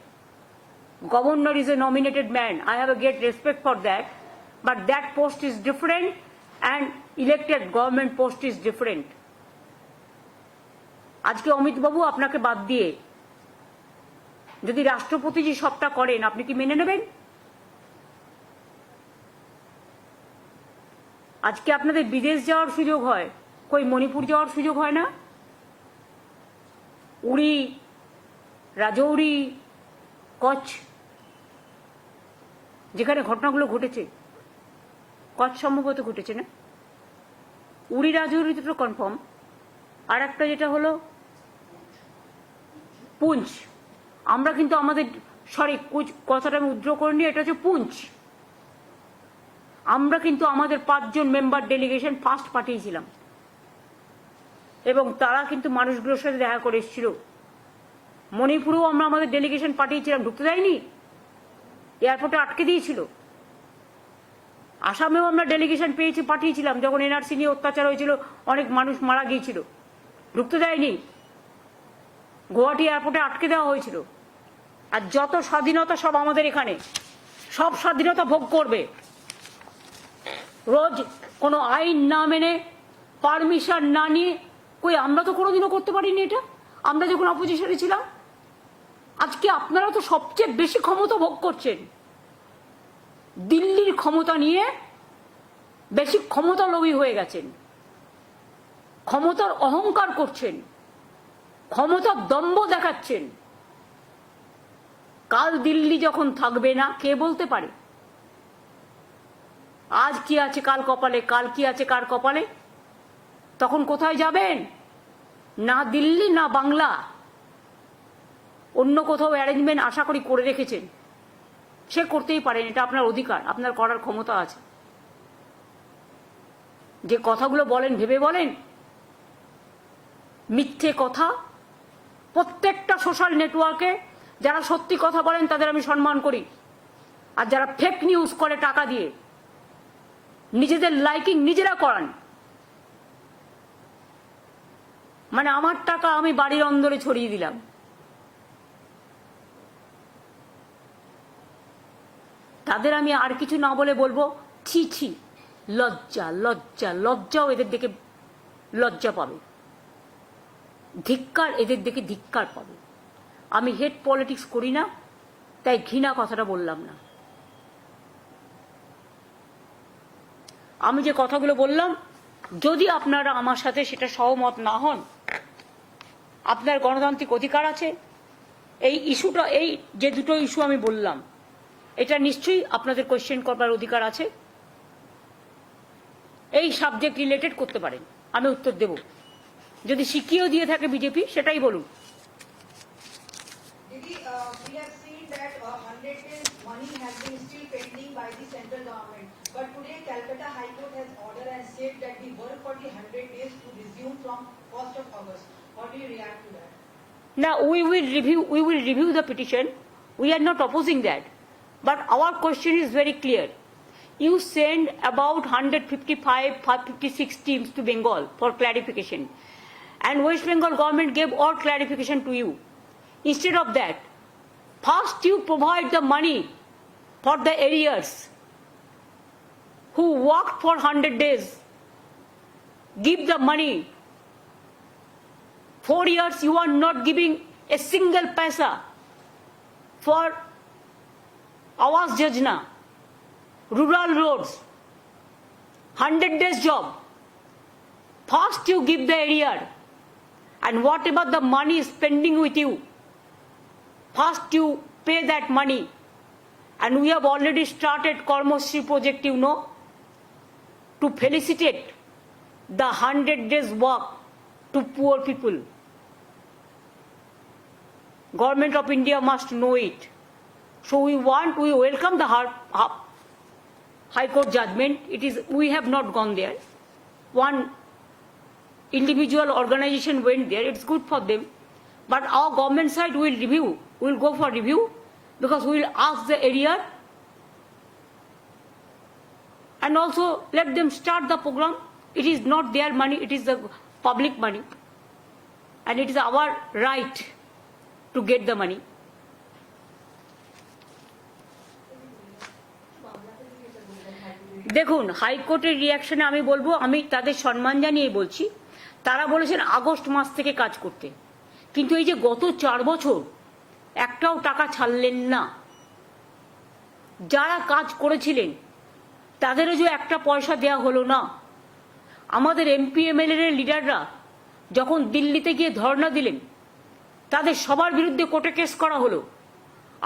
Governor is a nominated man. I have a great respect for that, but that post is different and elected government post is different. আজকে অমিত বাবু আপনাকে বাদ দিয়ে যদি রাষ্ট্রপতি যে সবটা করেন, আপনি কি মেনে নেবেন? আজকে আপনাদের বিদেশ যাওয়ার সুযোগ হয়, কই মণিপুর যাওয়ার সুযোগ হয় না? উড়ি, রাজৌরি, কচ্ছ, যেখানে ঘটনাগুলো ঘটেছে, কচ্ছ সম্ভবত ঘটেছে না, উড়ি রাজৌরিতে তো কনফার্ম। আর একটা যেটা হলো পুঞ্চ, আমরা কিন্তু আমাদের, সরি কথাটা আমি উদ্র করিনি, এটা হচ্ছে পুঞ্চ। আমরা কিন্তু আমাদের 5 জন মেম্বার ডেলিগেশন ফার্স্ট পাঠিয়েছিলাম এবং তারা কিন্তু মানুষগুলোর সাথে দেখা করে এসেছিল। মণিপুরেও আমরা আমাদের ডেলিগেশন পাঠিয়েছিলাম, ঢুকতে দেয়নি, এয়ারপোর্টে আটকে দিয়েছিল। আসামেও আমরা ডেলিগেশন পাঠিয়েছিলাম, যখন এনআরসি নিয়ে অত্যাচার হয়েছিল, অনেক মানুষ মারা গিয়েছিল, ঢুকতে দেয়নি, গুয়াহাটি এয়ারপোর্টে আটকে দেওয়া হয়েছিল। আর যত স্বাধীনতা সব আমাদের এখানে, সব স্বাধীনতা ভোগ করবে। রোজ কোনো আইন না মেনে, পারমিশন না নিয়ে, কই আমরা তো কোনোদিনও করতে পারিনি এটা, আমরা যখন অপোজিশনে ছিলাম। আজকে আপনারা তো সবচেয়ে বেশি ক্ষমতা ভোগ করছেন, দিল্লির ক্ষমতা নিয়ে বেশি ক্ষমতা লোভী হয়ে গেছেন, ক্ষমতার অহংকার করছেন, ক্ষমতার দম্ভ দেখাচ্ছেন। কাল দিল্লি যখন থাকবে না, কে বলতে পারে? আজ কি আছে কাল কপালে, কাল কি আছে কার কপালে? তখন কোথায় যাবেন? না দিল্লি না বাংলা, অন্য কোথাও অ্যারেঞ্জমেন্ট আশা করি করে রেখেছেন। সে করতেই পারেন, এটা আপনার অধিকার, আপনার করার ক্ষমতা আছে। যে কথাগুলো বলেন ভেবে বলেন, মিথ্যে কথা। প্রত্যেকটা সোশ্যাল নেটওয়ার্কে যারা সত্যি কথা বলেন তাদের আমি সম্মান করি, আর যারা ফেক নিউজ করে টাকা দিয়ে নিজেদের লাইকিং নিজেরা করান, মানে আমার টাকা আমি বাড়ির অন্দরে ছড়িয়ে দিলাম, তাদের আমি আর কিছু না বলে বলবো ছি ছি, লজ্জা লজ্জা লজ্জাও এদের দেখে লজ্জা পাবে, ধিক্কার এদের দেখে ধিক্কার পাবে। আমি হেড পলিটিক্স করি না, তাই ঘৃণা কথাটা বললাম না। আমি যে কথাগুলো বললাম, যদি আপনারা আমার সাথে সেটা সহমত না হন, আপনার গণতান্ত্রিক অধিকার আছে। এই ইস্যুটা, এই যে দুটো ইস্যু আমি বললাম, এটা নিশ্চয়ই আপনাদের কোয়েশ্চেন করবার অধিকার আছে। এই সাবজেক্ট রিলেটেড করতে পারেন, আমি উত্তর দেব। যদি শিখিয়েও দিয়ে থাকে বিজেপি, সেটাই বলুন। But today, Calcutta High Court has ordered and said that the work for the 100 days to resume from 1st of August. How do you react to that? Now we will review the petition. We are not opposing that, but our question is very clear. You send about 156 teams to Bengal for clarification, and West Bengal government gave all clarification to you. Instead of that, first you provide the money for the arrears who worked for 100 days. Give the money. 4 years you are not giving a single paisa for Awas Yojana, rural roads, 100 days job. First you give the area, and whatever the money is spending with you, first you pay that money. And we have already started Karmashri project, you know, to felicitate the 100 days work to poor people. Government of India must know it. So we welcome the High Court judgment. We have not gone there. One individual organization went there. It's good for them. But our government side will review. We'll go for review because we will ask the area and also let them start the program. It is not their money. It is the public money. And it is our right to get the money. দেখুন হাইকোর্টের রিয়াকশনে আমি বলবো, আমি তাদের সম্মান জানিয়ে বলছি, তারা বলেছেন আগস্ট মাস থেকে কাজ করতে, কিন্তু এই যে গত 4 বছর একটাও টাকা ছাড়লেন না। যারা কাজ করেছিলেন তাদেরও যে একটা পয়সা দেয়া হলো না। আমাদের এমপি এমএলএ এর লিডাররা যখন দিল্লিতে গিয়ে ধর্ণা দিলেন, তাদের সবার বিরুদ্ধে কোর্টে কেস করা হলো।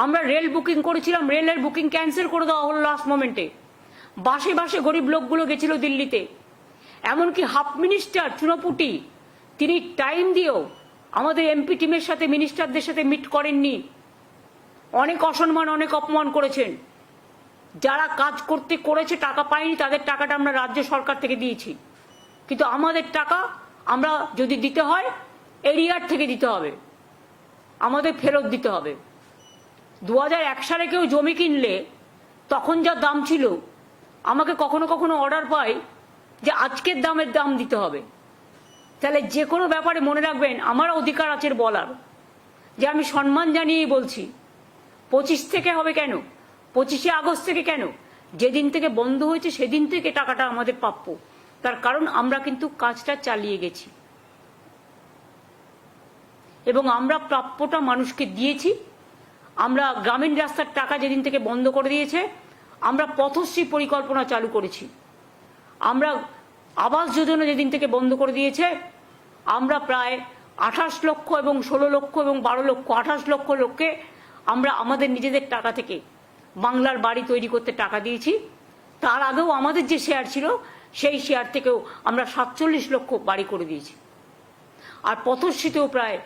আমরা রেল বুকিং করেছিলাম, রেলের বুকিং ক্যান্সেল করে দেওয়া হলো লাস্ট মোমেন্টে। বাসে বাসে গরিব লোকগুলো গেছিল দিল্লিতে। এমনকি হাফ মিনিস্টার চুনোপুটি তিনি টাইম দিয়েও আমাদের এমপি টিমের সাথে মিনিস্টারদের সাথে মিট করেননি। অনেক অসম্মান, অনেক অপমান করেছেন। যারা কাজ করেছে টাকা পায়নি, তাদের টাকাটা আমরা রাজ্য সরকার থেকে দিয়েছি। কিন্তু আমাদের টাকা আমরা যদি দিতে হয় এরিয়ার থেকে দিতে হবে, আমাদের ফেরত দিতে হবে। 2001 সালে কেউ জমি কিনলে তখন যা দাম ছিল, আমাকে কখনো কখনো অর্ডার পাই যে আজকের দামের দাম দিতে হবে। তাহলে যে কোনো ব্যাপারে মনে রাখবেন আমার অধিকার আছে বলার, যে আমি সম্মান জানিয়েই বলছি 25 থেকে হবে কেন, 25শে আগস্ট থেকে কেন, যেদিন থেকে বন্ধ হয়েছে সেদিন থেকে টাকাটা আমাদের প্রাপ্য। তার কারণ আমরা কিন্তু কাজটা চালিয়ে গেছি এবং আমরা প্রাপ্যটা মানুষকে দিয়েছি। আমরা গ্রামীণ রাস্তার টাকা যেদিন থেকে বন্ধ করে দিয়েছে, আমরা পথশ্রী পরিকল্পনা চালু করেছি। আমরা আবাস যোজনা যেদিন থেকে বন্ধ করে দিয়েছে, আমরা প্রায় 28 লক্ষ এবং 16 লক্ষ এবং 12 লক্ষ 28 লক্ষ লোককে আমরা আমাদের নিজেদের টাকা থেকে বাংলার বাড়ি তৈরি করতে টাকা দিয়েছি। তার আগেও আমাদের যে শেয়ার ছিল সেই শেয়ার থেকেও আমরা 47 লক্ষ বাড়ি করে দিয়েছি। আর পথশ্রীতেও প্রায়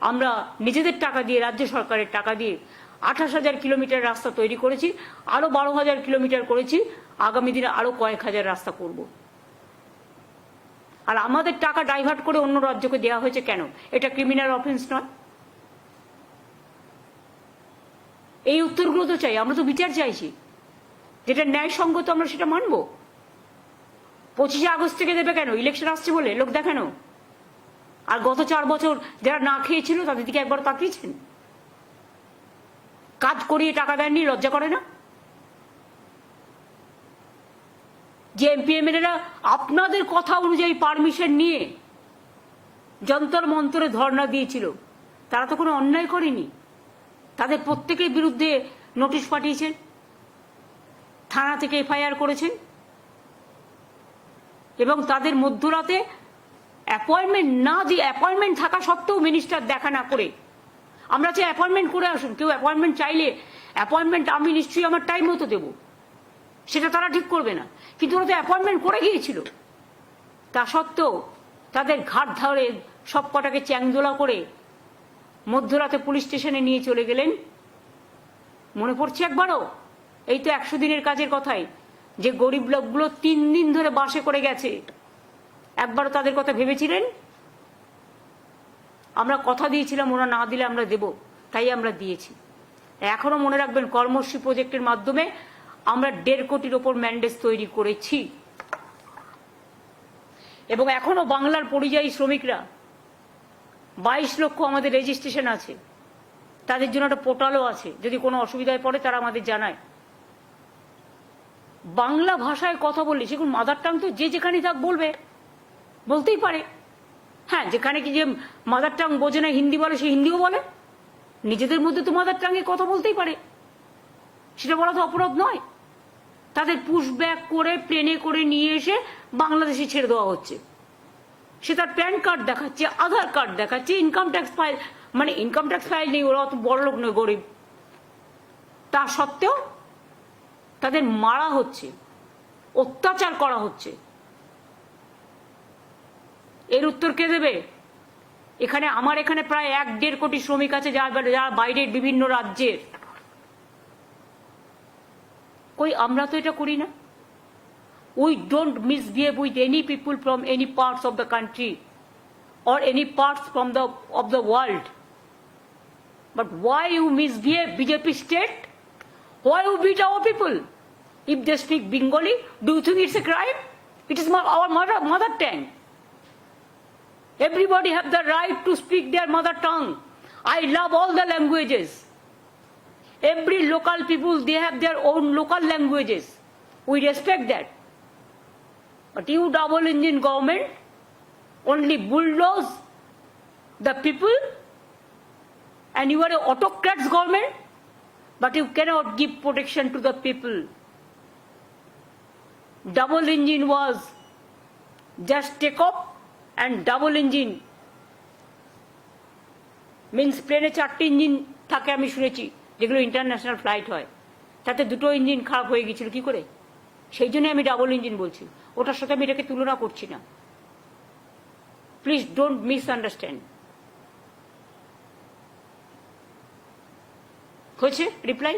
আমরা নিজেদের টাকা দিয়ে, রাজ্য সরকারের টাকা দিয়ে 28,000 কিলোমিটার রাস্তা তৈরি করেছি। আরো 12,000 কিলোমিটার করেছি, আগামী দিনে আরো কয়েক হাজার রাস্তা করব। আর আমাদের টাকা ডাইভার্ট করে অন্য রাজ্যকে দেওয়া হয়েছে কেন? এটা ক্রিমিনাল অফেন্স নয়? এই উত্তরগুলো তো চাই, আমরা তো বিচার চাইছি। যেটা ন্যায়সঙ্গত আমরা সেটা মানব। 25শে আগস্ট থেকে দেবে কেন? ইলেকশন আসছে বলে লোক দেখানো? আর গত 4 বছর যারা না খেয়েছিল তাদের দিকে একবার তাকিয়েছেন? কাজ করিয়ে টাকা দেননি, লজ্জা করে না? যে এমপি এমএলএরা আপনাদের কথা অনুযায়ী পারমিশন নিয়ে যন্তর মন্তরে ধর্ণা দিয়েছিল, তারা তো কোনো অন্যায় করেনি। তাদের প্রত্যেকের বিরুদ্ধে নোটিশ পাঠিয়েছেন, থানা থেকে এফআইআর করেছেন এবং তাদের মধ্যরাতে অ্যাপয়েন্টমেন্ট না দিয়ে, অ্যাপয়েন্টমেন্ট থাকা সত্ত্বেও মিনিস্টার দেখা না করে, আমরা চাই অ্যাপয়েন্টমেন্ট করে আসুন। কেউ অ্যাপয়েন্টমেন্ট চাইলে অ্যাপয়েন্টমেন্ট আমি নিশ্চয়ই আমার টাইম মতো দেবো, সেটা তারা ঠিক করবে না। কিন্তু ওরা তো অ্যাপয়েন্টমেন্ট করে গিয়েছিল। তা সত্ত্বেও তাদের ঘাট ধরে সব কটাকে চ্যাংদোলা করে মধ্যরাতে পুলিশ স্টেশনে নিয়ে চলে গেলেন। মনে পড়ছে একবারও? এই তো 100 দিনের কাজের কথাই, যে গরিব লোকগুলো 3 দিন ধরে বাসে করে গেছে, একবারও তাদের কথা ভেবেছিলেন? আমরা কথা দিয়েছিলাম ওরা না দিলে আমরা দেব, তাই আমরা দিয়েছি। এখনো মনে রাখবেন কর্মশ্রী প্রজেক্টের মাধ্যমে আমরা 1.5 কোটির ওপর ম্যান্ডেজ তৈরি করেছি এবং এখনো বাংলার পরিযায়ী শ্রমিকরা 22 লক্ষ আমাদের রেজিস্ট্রেশন আছে। তাদের জন্য একটা পোর্টালও আছে, যদি কোনো অসুবিধায় পড়ে তারা আমাদের জানায়। বাংলা ভাষায় কথা বললে, সেগুলো মাদার টাং তো যে যেখানে থাক বলবে, বলতেই পারে। হ্যাঁ, যেখানে কি যে মাদার টাং বোঝে না হিন্দি বলে, সে হিন্দিও বলে। নিজেদের মধ্যে তো মাদার টাঙে কথা বলতেই পারে, সেটা বলা তো অপরাধ নয়। তাদের পুশব্যাক করে প্লেনে করে নিয়ে এসে বাংলাদেশে ছেড়ে দেওয়া হচ্ছে। সে তার প্যান কার্ড দেখাচ্ছে, আধার কার্ড দেখাচ্ছে, ইনকাম ট্যাক্স ফাইল, মানে ইনকাম ট্যাক্স ফাইল নেই, ওরা অত বড় লোক নয়, গরিব। তা সত্ত্বেও তাদের মারা হচ্ছে, অত্যাচার করা হচ্ছে। এর উত্তর কে দেবে? এখানে আমার এখানে প্রায় 1-1.5 কোটি শ্রমিক আছে যারা বাইরের বিভিন্ন রাজ্যের। কই আমরা তো এটা করি না। We don't misbehave with any people from any parts of the country or any parts of the world. But why you misbehave, BJP state? Why you beat our people? If they speak Bengali, do you think it's a crime? It is our mother tongue. Everybody have the right to speak their mother tongue. I love all the languages. Every local people, they have their own local languages. We respect that. But you double engine government only bulldoze the people, and you are an autocrat's government, but you cannot give protection to the people. Double engine was just take off, and double engine means প্লেনে 4টি engine থাকে আমি শুনেছি, যেগুলো international flight হয়, তাতে 2টো engine খারাপ হয়ে গেছিল কি করে? সেই জন্য আমি ডাবল ইঞ্জিন বলছি, ওটার সাথে আমি এটাকে তুলনা করছি না। Please don't misunderstand. হয়েছে reply?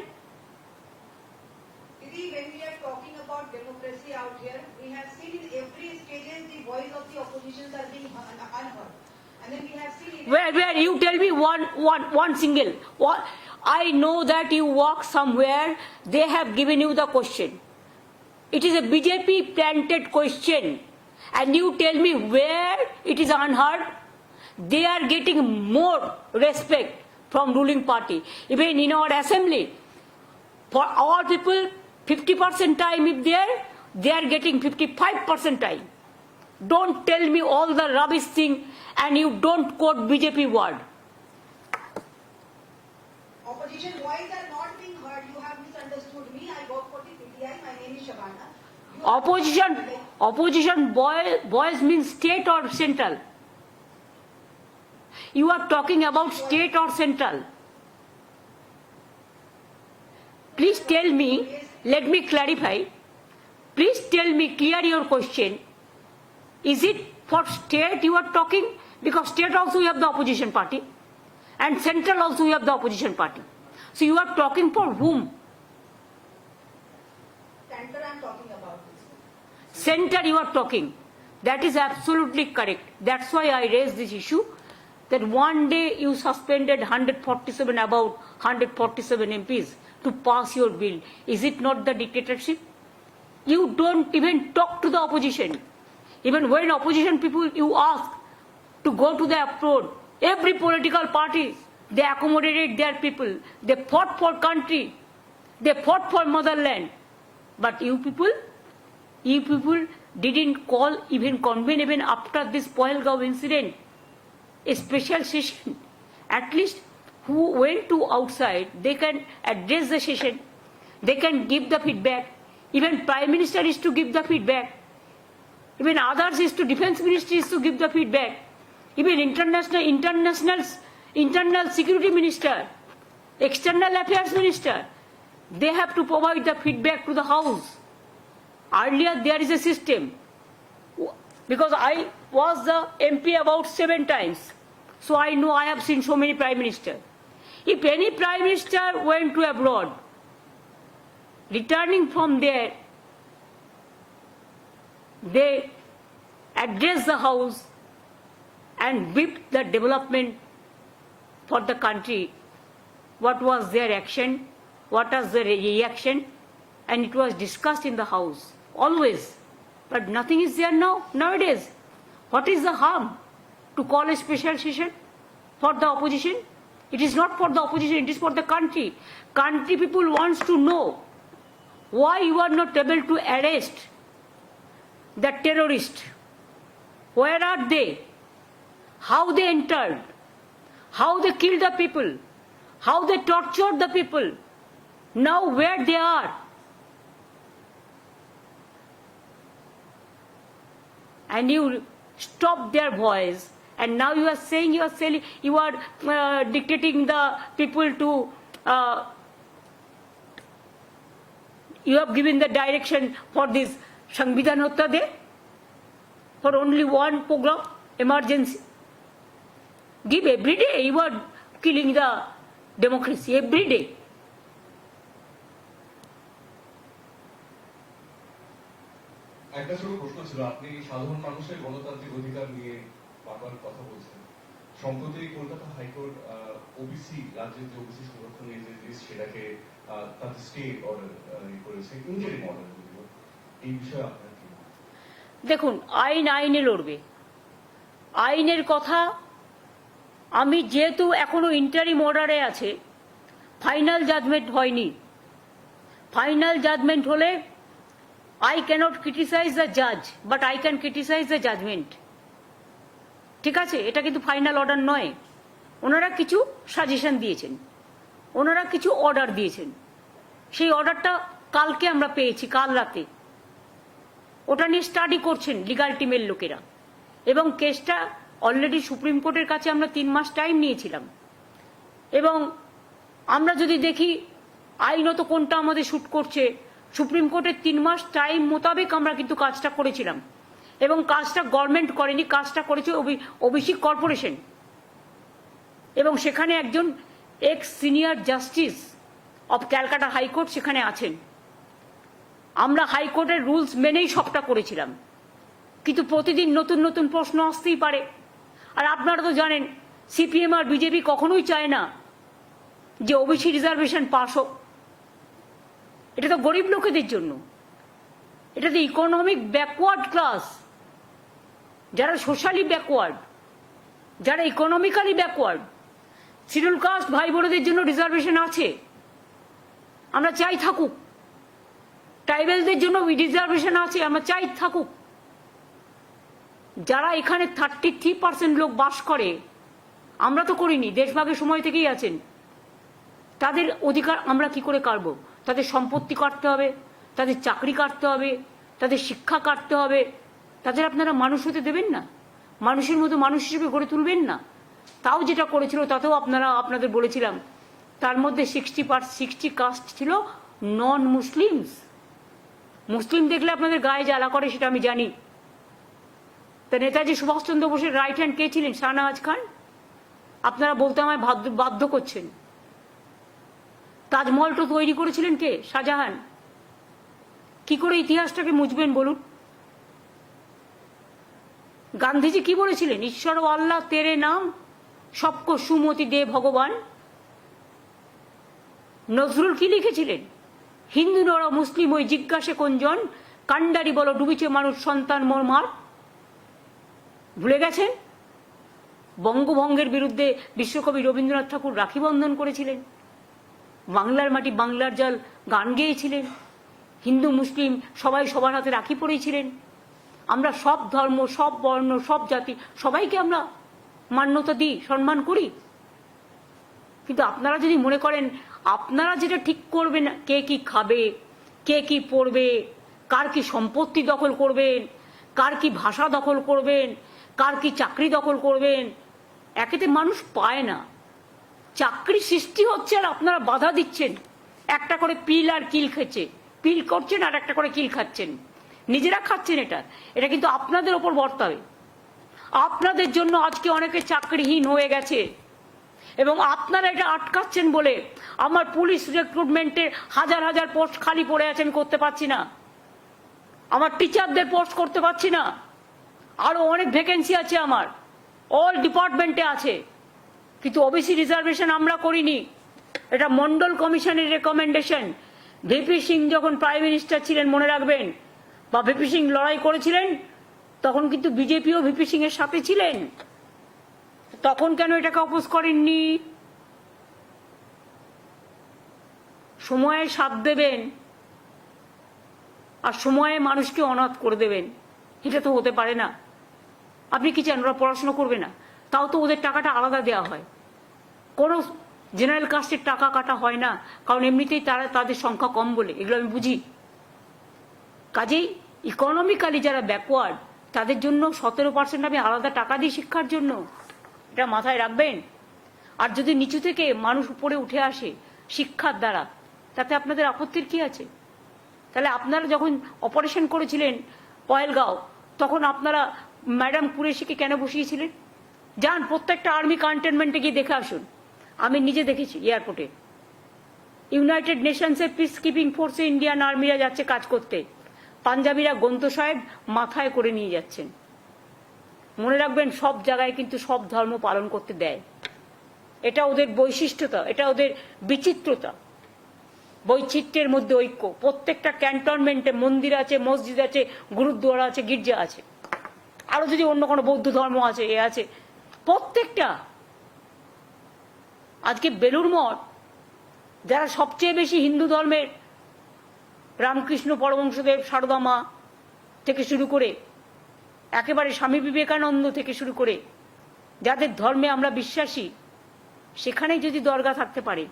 Didi, when we are talking about democracy out here, we have seen in every stages the voice of the oppositions are being unheard. And then we have seen Where you tell me one single. I know that you walk somewhere, they have given you the question. It is a BJP planted question, and you tell me where it is unheard. They are getting more respect from ruling party. Even in our assembly, for our people, 50% time if they are getting 55% time. Don't tell me all the rubbish thing and you don't quote BJP word. opposition voice are not being heard. You have misunderstood me. I work for the PTI. My name is Shabana. Opposition voice means state or central. You are talking about state or central. Please tell me, let me clarify. Please tell me, clear your question. Is it for state you are talking? Because state also you have the opposition party, and central also you have the opposition party. So you are talking for whom? Center I'm talking about. Center you are talking. That is absolutely correct. That's why I raised this issue, that one day you suspended 147 about 147 MPs to pass your bill. Is it not the dictatorship? You don't even talk to the opposition. Even when opposition people you ask to go to the abroad, every political party, they accommodated their people. They fought for country. They fought for motherland. But you people didn't call, even convene, even after this Pahalgaon incident, a special session. At least who went to outside, they can address the session. They can give the feedback. Even Prime Minister is to give the feedback. Even others is to Defense Ministry is to give the feedback. Even internal security minister, external affairs minister, they have to provide the feedback to the house. Earlier there is a system, because I was the MP about 7 times, so I know, I have seen so many prime minister. If any prime minister went to abroad, returning from there, they address the house and whipped the development for the country. What was their action? What was the reaction? And it was discussed in the house always. But nothing is there now nowadays. What is the harm to call a special session for the opposition? It is not for the opposition, it is for the country. Country people wants to know why you are not able to arrest the terrorists. Where are they? How they entered? How they killed the people? How they tortured the people? Now where they are? And you stop their voice, and now you are saying you are dictating the people to you have given the direction for this Sangvidhan Hotta Day for only one program, emergency. Give every day. You are killing the democracy every day. একটা ছোট প্রশ্ন ছিল, আপনি সাধারণ মানুষের গণতান্ত্রিক অধিকার নিয়ে বারবার কথা বলছেন। সম্প্রতি কলকাতা হাইকোর্ট ওবিসি রাজ্যের যে ওবিসি সংরক্ষণের যে লিস্ট সেটাকে তার স্টে অর্ডার করেছে, ইন্টারিম অর্ডার। এই বিষয়ে আপনার কি? দেখুন, আইনে লড়বে। আইনের কথা আমি যেহেতু এখনো ইন্টারিম অর্ডারে আছে, ফাইনাল জাজমেন্ট হয়নি। ফাইনাল জাজমেন্ট হলে I cannot criticize the judge, but I can criticize the judgment. ঠিক আছে, এটা কিন্তু ফাইনাল অর্ডার নয়। ওনারা কিছু সাজেশন দিয়েছেন, ওনারা কিছু অর্ডার দিয়েছেন। সেই অর্ডারটা কালকে আমরা পেয়েছি, কাল রাতে। ওটা নিয়ে স্টাডি করছেন লিগাল টিমের লোকেরা, এবং কেসটা অলরেডি সুপ্রিম কোর্টের কাছে আমরা 3 মাস টাইম নিয়েছিলাম। এবং আমরা যদি দেখি আইনত কোনটা আমাদের শুট করছে, সুপ্রিম কোর্টের 3 মাস টাইম মোতাবেক আমরা কিন্তু কাজটা করেছিলাম। এবং কাজটা গভর্নমেন্ট করেনি, কাজটা করেছে ওবিসি কর্পোরেশন। এবং সেখানে একজন x senior justice of Calcutta high court সেখানে আছেন। আমরা হাইকোর্টের রুলস মেনেই সবটা করেছিলাম, কিন্তু প্রতিদিন নতুন নতুন প্রশ্ন আসতেই পারে। আর আপনারা তো জানেন, সিপিএম আর বিজেপি কখনোই চায় না যে ওবিসি রিজার্ভেশন পাস হোক। এটা তো গরিব লোকেদের জন্য, এটা তো ইকোনমিক ব্যাকওয়ার্ড ক্লাস, যারা সোশ্যালি ব্যাকওয়ার্ড, যারা ইকোনমিক্যালি ব্যাকওয়ার্ড। শিডিউল কাস্ট ভাই বোনদের জন্য রিজার্ভেশন আছে, আমরা চাই থাকুক। ট্রাইবেলদের জন্য রিজার্ভেশন আছে, আমরা চাই থাকুক। যারা এখানে 33% লোক বাস করে, আমরা তো করিনি, দেশভাগের সময় থেকেই আছেন, তাদের অধিকার আমরা কি করে কাটব? তাদের সম্পত্তি কাটতে হবে, তাদের চাকরি কাটতে হবে, তাদের শিক্ষা কাটতে হবে। তাদের আপনারা মানুষ হতে দেবেন না, মানুষের মতো মানুষ হিসেবে গড়ে তুলবেন না। তাও যেটা করেছিল তাতেও আপনাদের বলেছিলাম, তার মধ্যে 60 কাস্ট ছিল নন মুসলিমস। মুসলিম দেখলে আপনাদের গায়ে জ্বালা করে, সেটা আমি জানি। তা নেতাজি সুভাষচন্দ্র বোসের রাইট হ্যান্ড কে ছিলেন? শাহনওয়াজ খান। আপনারা বলতে আমায় বাধ্য করছেন। তাজমহলটা তৈরি করেছিলেন কে? শাহজাহান। কি করে ইতিহাসটাকে মুছবেন বলুন? গান্ধীজি কি বলেছিলেন? ঈশ্বর ও আল্লাহ তেরে নাম সবকো সুমতি দে ভগবান। নজরুল কি লিখেছিলেন? হিন্দু নর মুসলিম ওই জিজ্ঞাসে কোনজন, কান্ডারি বলো ডুবিছে মানুষ সন্তান মোর মার। ভুলে গেছেন? বঙ্গভঙ্গের বিরুদ্ধে বিশ্বকবি রবীন্দ্রনাথ ঠাকুর রাখি বন্ধন করেছিলেন, বাংলার মাটি বাংলার জল গান গেয়েছিলেন, হিন্দু মুসলিম সবাই সবার হাতে রাখি পরেছিলেন। আমরা সব ধর্ম, সব বর্ণ, সব জাতি সবাইকে আমরা মান্যতা দিই, সম্মান করি। কিন্তু আপনারা যদি মনে করেন আপনারা যেটা ঠিক করবেন, কে কি খাবে, কে কি পড়বে, কার কি সম্পত্তি দখল করবেন, কার কি ভাষা দখল করবেন, কার কি চাকরি দখল করবেন, একেতে মানুষ পায় না। চাকরি সৃষ্টি হচ্ছে আর আপনারা বাধা দিচ্ছেন। একটা করে পিল আর কিল খেচ্ছে, পিল করছেন আর একটা করে কিল খাচ্ছেন, নিজেরা খাচ্ছেন। এটা কিন্তু আপনাদের ওপর বর্তাবে। আপনাদের জন্য আজকে অনেকে চাকরিহীন হয়ে গেছে, এবং আপনারা এটা আটকাচ্ছেন বলে আমার পুলিশ রিক্রুটমেন্টে হাজার হাজার পোস্ট খালি পড়ে আছে, আমি করতে পারছি না। আমার টিচারদের পোস্ট করতে পারছি না। আরো অনেক ভ্যাকেন্সি আছে আমার, অল ডিপার্টমেন্টে আছে, কিন্তু ওবিসি রিজার্ভেশন আমরা করিনি। এটা মন্ডল কমিশনের রেকমেন্ডেশন। ভিপি সিং যখন প্রাইম মিনিস্টার ছিলেন, মনে রাখবেন, বা ভিপি সিং লড়াই করেছিলেন, তখন কিন্তু বিজেপিও ভিপি সিং এর সাথে ছিলেন। তখন কেন এটাকে অপোজ করেননি? সময়ে সাথ দেবেন আর সময়ে মানুষকে অনাথ করে দেবেন, এটা তো হতে পারে না। আপনি কি চান ওরা পড়াশোনা করবে না? তাও তো ওদের টাকাটা আলাদা দেওয়া হয়। কোনো জেনারেল কাস্টের টাকা কাটা হয় না, কারণ এমনিতেই তাদের সংখ্যা কম বলে, এগুলো আমি বুঝি। কাজেই ইকোনমিক্যালি যারা ব্যাকওয়ার্ড তাদের জন্য 17% আমি আলাদা টাকা দিই শিক্ষার জন্য, এটা মাথায় রাখবেন। আর যদি নিচু থেকে মানুষ উপরে উঠে আসে শিক্ষার দ্বারা, তাতে আপনাদের আপত্তির কি আছে? তাহলে আপনারা যখন অপারেশন করেছিলেন পয়েলগাঁও, তখন আপনারা ম্যাডাম কুরেশিকে কেন বসিয়েছিলেন? যান প্রত্যেকটা আর্মি ক্যান্টনমেন্টে গিয়ে দেখে আসুন। আমি নিজে দেখেছি এয়ারপোর্টে ইউনাইটেড নেশনসের পিস কিপিং ফোর্সে ইন্ডিয়ান আর্মিরা যাচ্ছে কাজ করতে, পাঞ্জাবিরা গন্ত সাহেব মাথায় করে নিয়ে যাচ্ছেন। মনে রাখবেন সব জায়গায় কিন্তু সব ধর্ম পালন করতে দেয়, এটা ওদের বৈশিষ্ট্যতা, এটা ওদের বিচিত্রতা। বৈচিত্র্যের মধ্যে ঐক্য। প্রত্যেকটা ক্যান্টনমেন্টে মন্দির আছে, মসজিদ আছে, গুরুদ্বারা আছে, গির্জা আছে, আরো যদি অন্য কোনো বৌদ্ধ ধর্ম আছে, এ আছে, প্রত্যেকটা। আজকে বেলুড় মঠ, যারা সবচেয়ে বেশি হিন্দু ধর্মের, রামকৃষ্ণ পরমহংসদেব, সারদা মা থেকে শুরু করে একেবারে স্বামী বিবেকানন্দ থেকে শুরু করে যাদের ধর্মে আমরা বিশ্বাসী, সেখানেই যদি দরগা থাকতে পারে,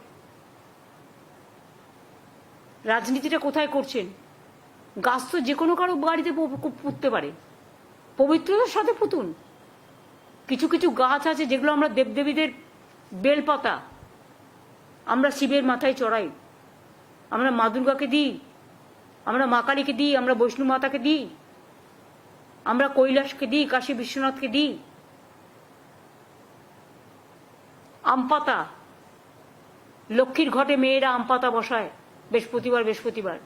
রাজনীতিটা কোথায় করছেন? গাছ তো যে কোনো কারো বাড়িতে পুঁততে পারে, পবিত্রতার সাথে পুতুন। কিছু কিছু গাছ আছে যেগুলো আমরা দেবদেবীদের বেলপাতা আমরা শিবের মাথায় চড়াই, আমরা মা দুর্গাকে দিই, আমরা মা কালীকে দিই, আমরা বৈষ্ণু মাতাকে দিই, আমরা কৈলাসকে দিই, কাশী বিশ্বনাথকে দিই। আম পাতা, লক্ষ্মীর ঘটে মেয়েরা আম পাতা বসায় বৃহস্পতিবার।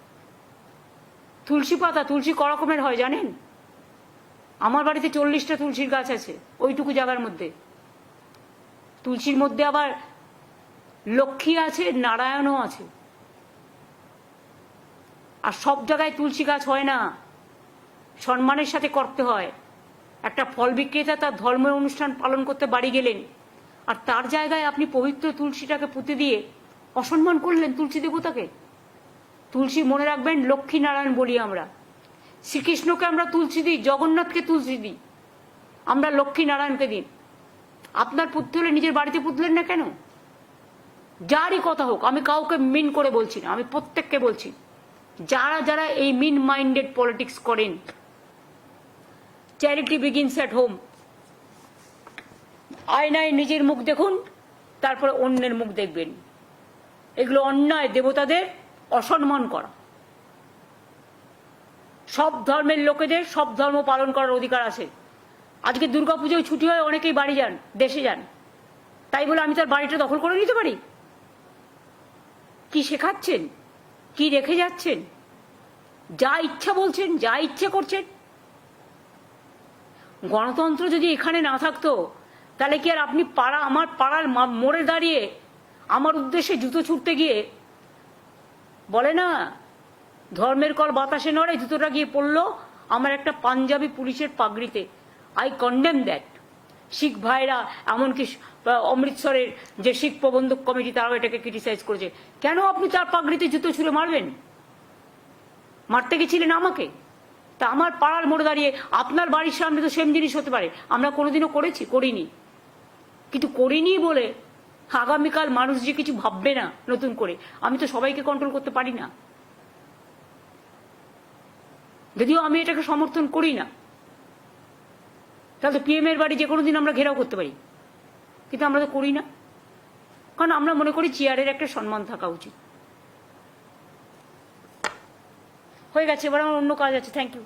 তুলসী পাতা, তুলসী ক রকমের হয় জানেন? আমার বাড়িতে 40টা তুলসীর গাছ আছে ওইটুকু জায়গার মধ্যে। তুলসীর মধ্যে আবার লক্ষ্মী আছে, নারায়ণও আছে। আর সব জায়গায় তুলসী গাছ হয় না, সম্মানের সাথে করতে হয়। একটা ফল বিক্রেতা তার ধর্মীয় অনুষ্ঠান পালন করতে বাড়ি গেলেন, আর তার জায়গায় আপনি পবিত্র তুলসীটাকে পুঁতে দিয়ে অসম্মান করলেন তুলসী দেবতাকে। তুলসী মনে রাখবেন লক্ষ্মী নারায়ণ বলি আমরা। শ্রীকৃষ্ণকে আমরা তুলসী দিই, জগন্নাথকে তুলসী দিই, আমরা লক্ষ্মী নারায়ণকে দিই। আপনার পুঁততে হলে নিজের বাড়িতে পুঁতলেন না কেন? যারই কথা হোক, আমি কাউকে মিন করে বলছি না, আমি প্রত্যেককে বলছি, যারা যারা এই মিন মাইন্ডেড পলিটিক্স করেন, চ্যারিটি বিগিনস অ্যাট হোম। আয়নায় নিজের মুখ দেখুন, তারপরে অন্যের মুখ দেখবেন। এগুলো অন্যায়, দেবতাদের অসম্মান করা। সব ধর্মের লোকেদের সব ধর্ম পালন করার অধিকার আছে। আজকে দুর্গাপুজোয় ছুটি হয়, অনেকেই বাড়ি যান, দেশে যান, তাই বলে আমি তার বাড়িটা দখল করে নিতে পারি? কি শেখাচ্ছেন? কি রেখে যাচ্ছেন? যা ইচ্ছা বলছেন, যা ইচ্ছে করছেন। গণতন্ত্র যদি এখানে না থাকতো, তাহলে কি আর আপনি আমার পাড়ার মোড়ে দাঁড়িয়ে আমার উদ্দেশ্যে জুতো ছুটতে গিয়ে বলে না ধর্মের কল বাতাসে নড়ে, জুতোটা গিয়ে পড়লো আমার একটা পাঞ্জাবি পুলিশের পাগড়িতে। I condemn that. শিখ ভাইরা, এমনকি অমৃতসরের যে শিখ প্রবন্ধক কমিটি, তারাও এটাকে ক্রিটিসাইজ করেছে। কেন আপনি তার পাগড়িতে জুতো ছুঁড়ে মারবেন? মারতে গেছিলেন আমাকে? তা আমার পাড়ার মোড়ে দাঁড়িয়ে আপনার বাড়ির সামনে তো সেম জিনিস হতে পারে। আমরা কোনোদিনও করেছি? করিনি। কিন্তু করিনি বলে আগামীকাল মানুষ যে কিছু ভাববে না নতুন করে, আমি তো সবাইকে কন্ট্রোল করতে পারি না, যদিও আমি এটাকে সমর্থন করি না। তাহলে পিএম এর বাড়ি যে কোনো দিন আমরা ঘেরাও করতে পারি, কিন্তু আমরা তো করি না, কারণ আমরা মনে করি চেয়ারের একটা সম্মান থাকা উচিত। হয়ে গেছে, এবার আমার অন্য কাজ আছে। Thank you.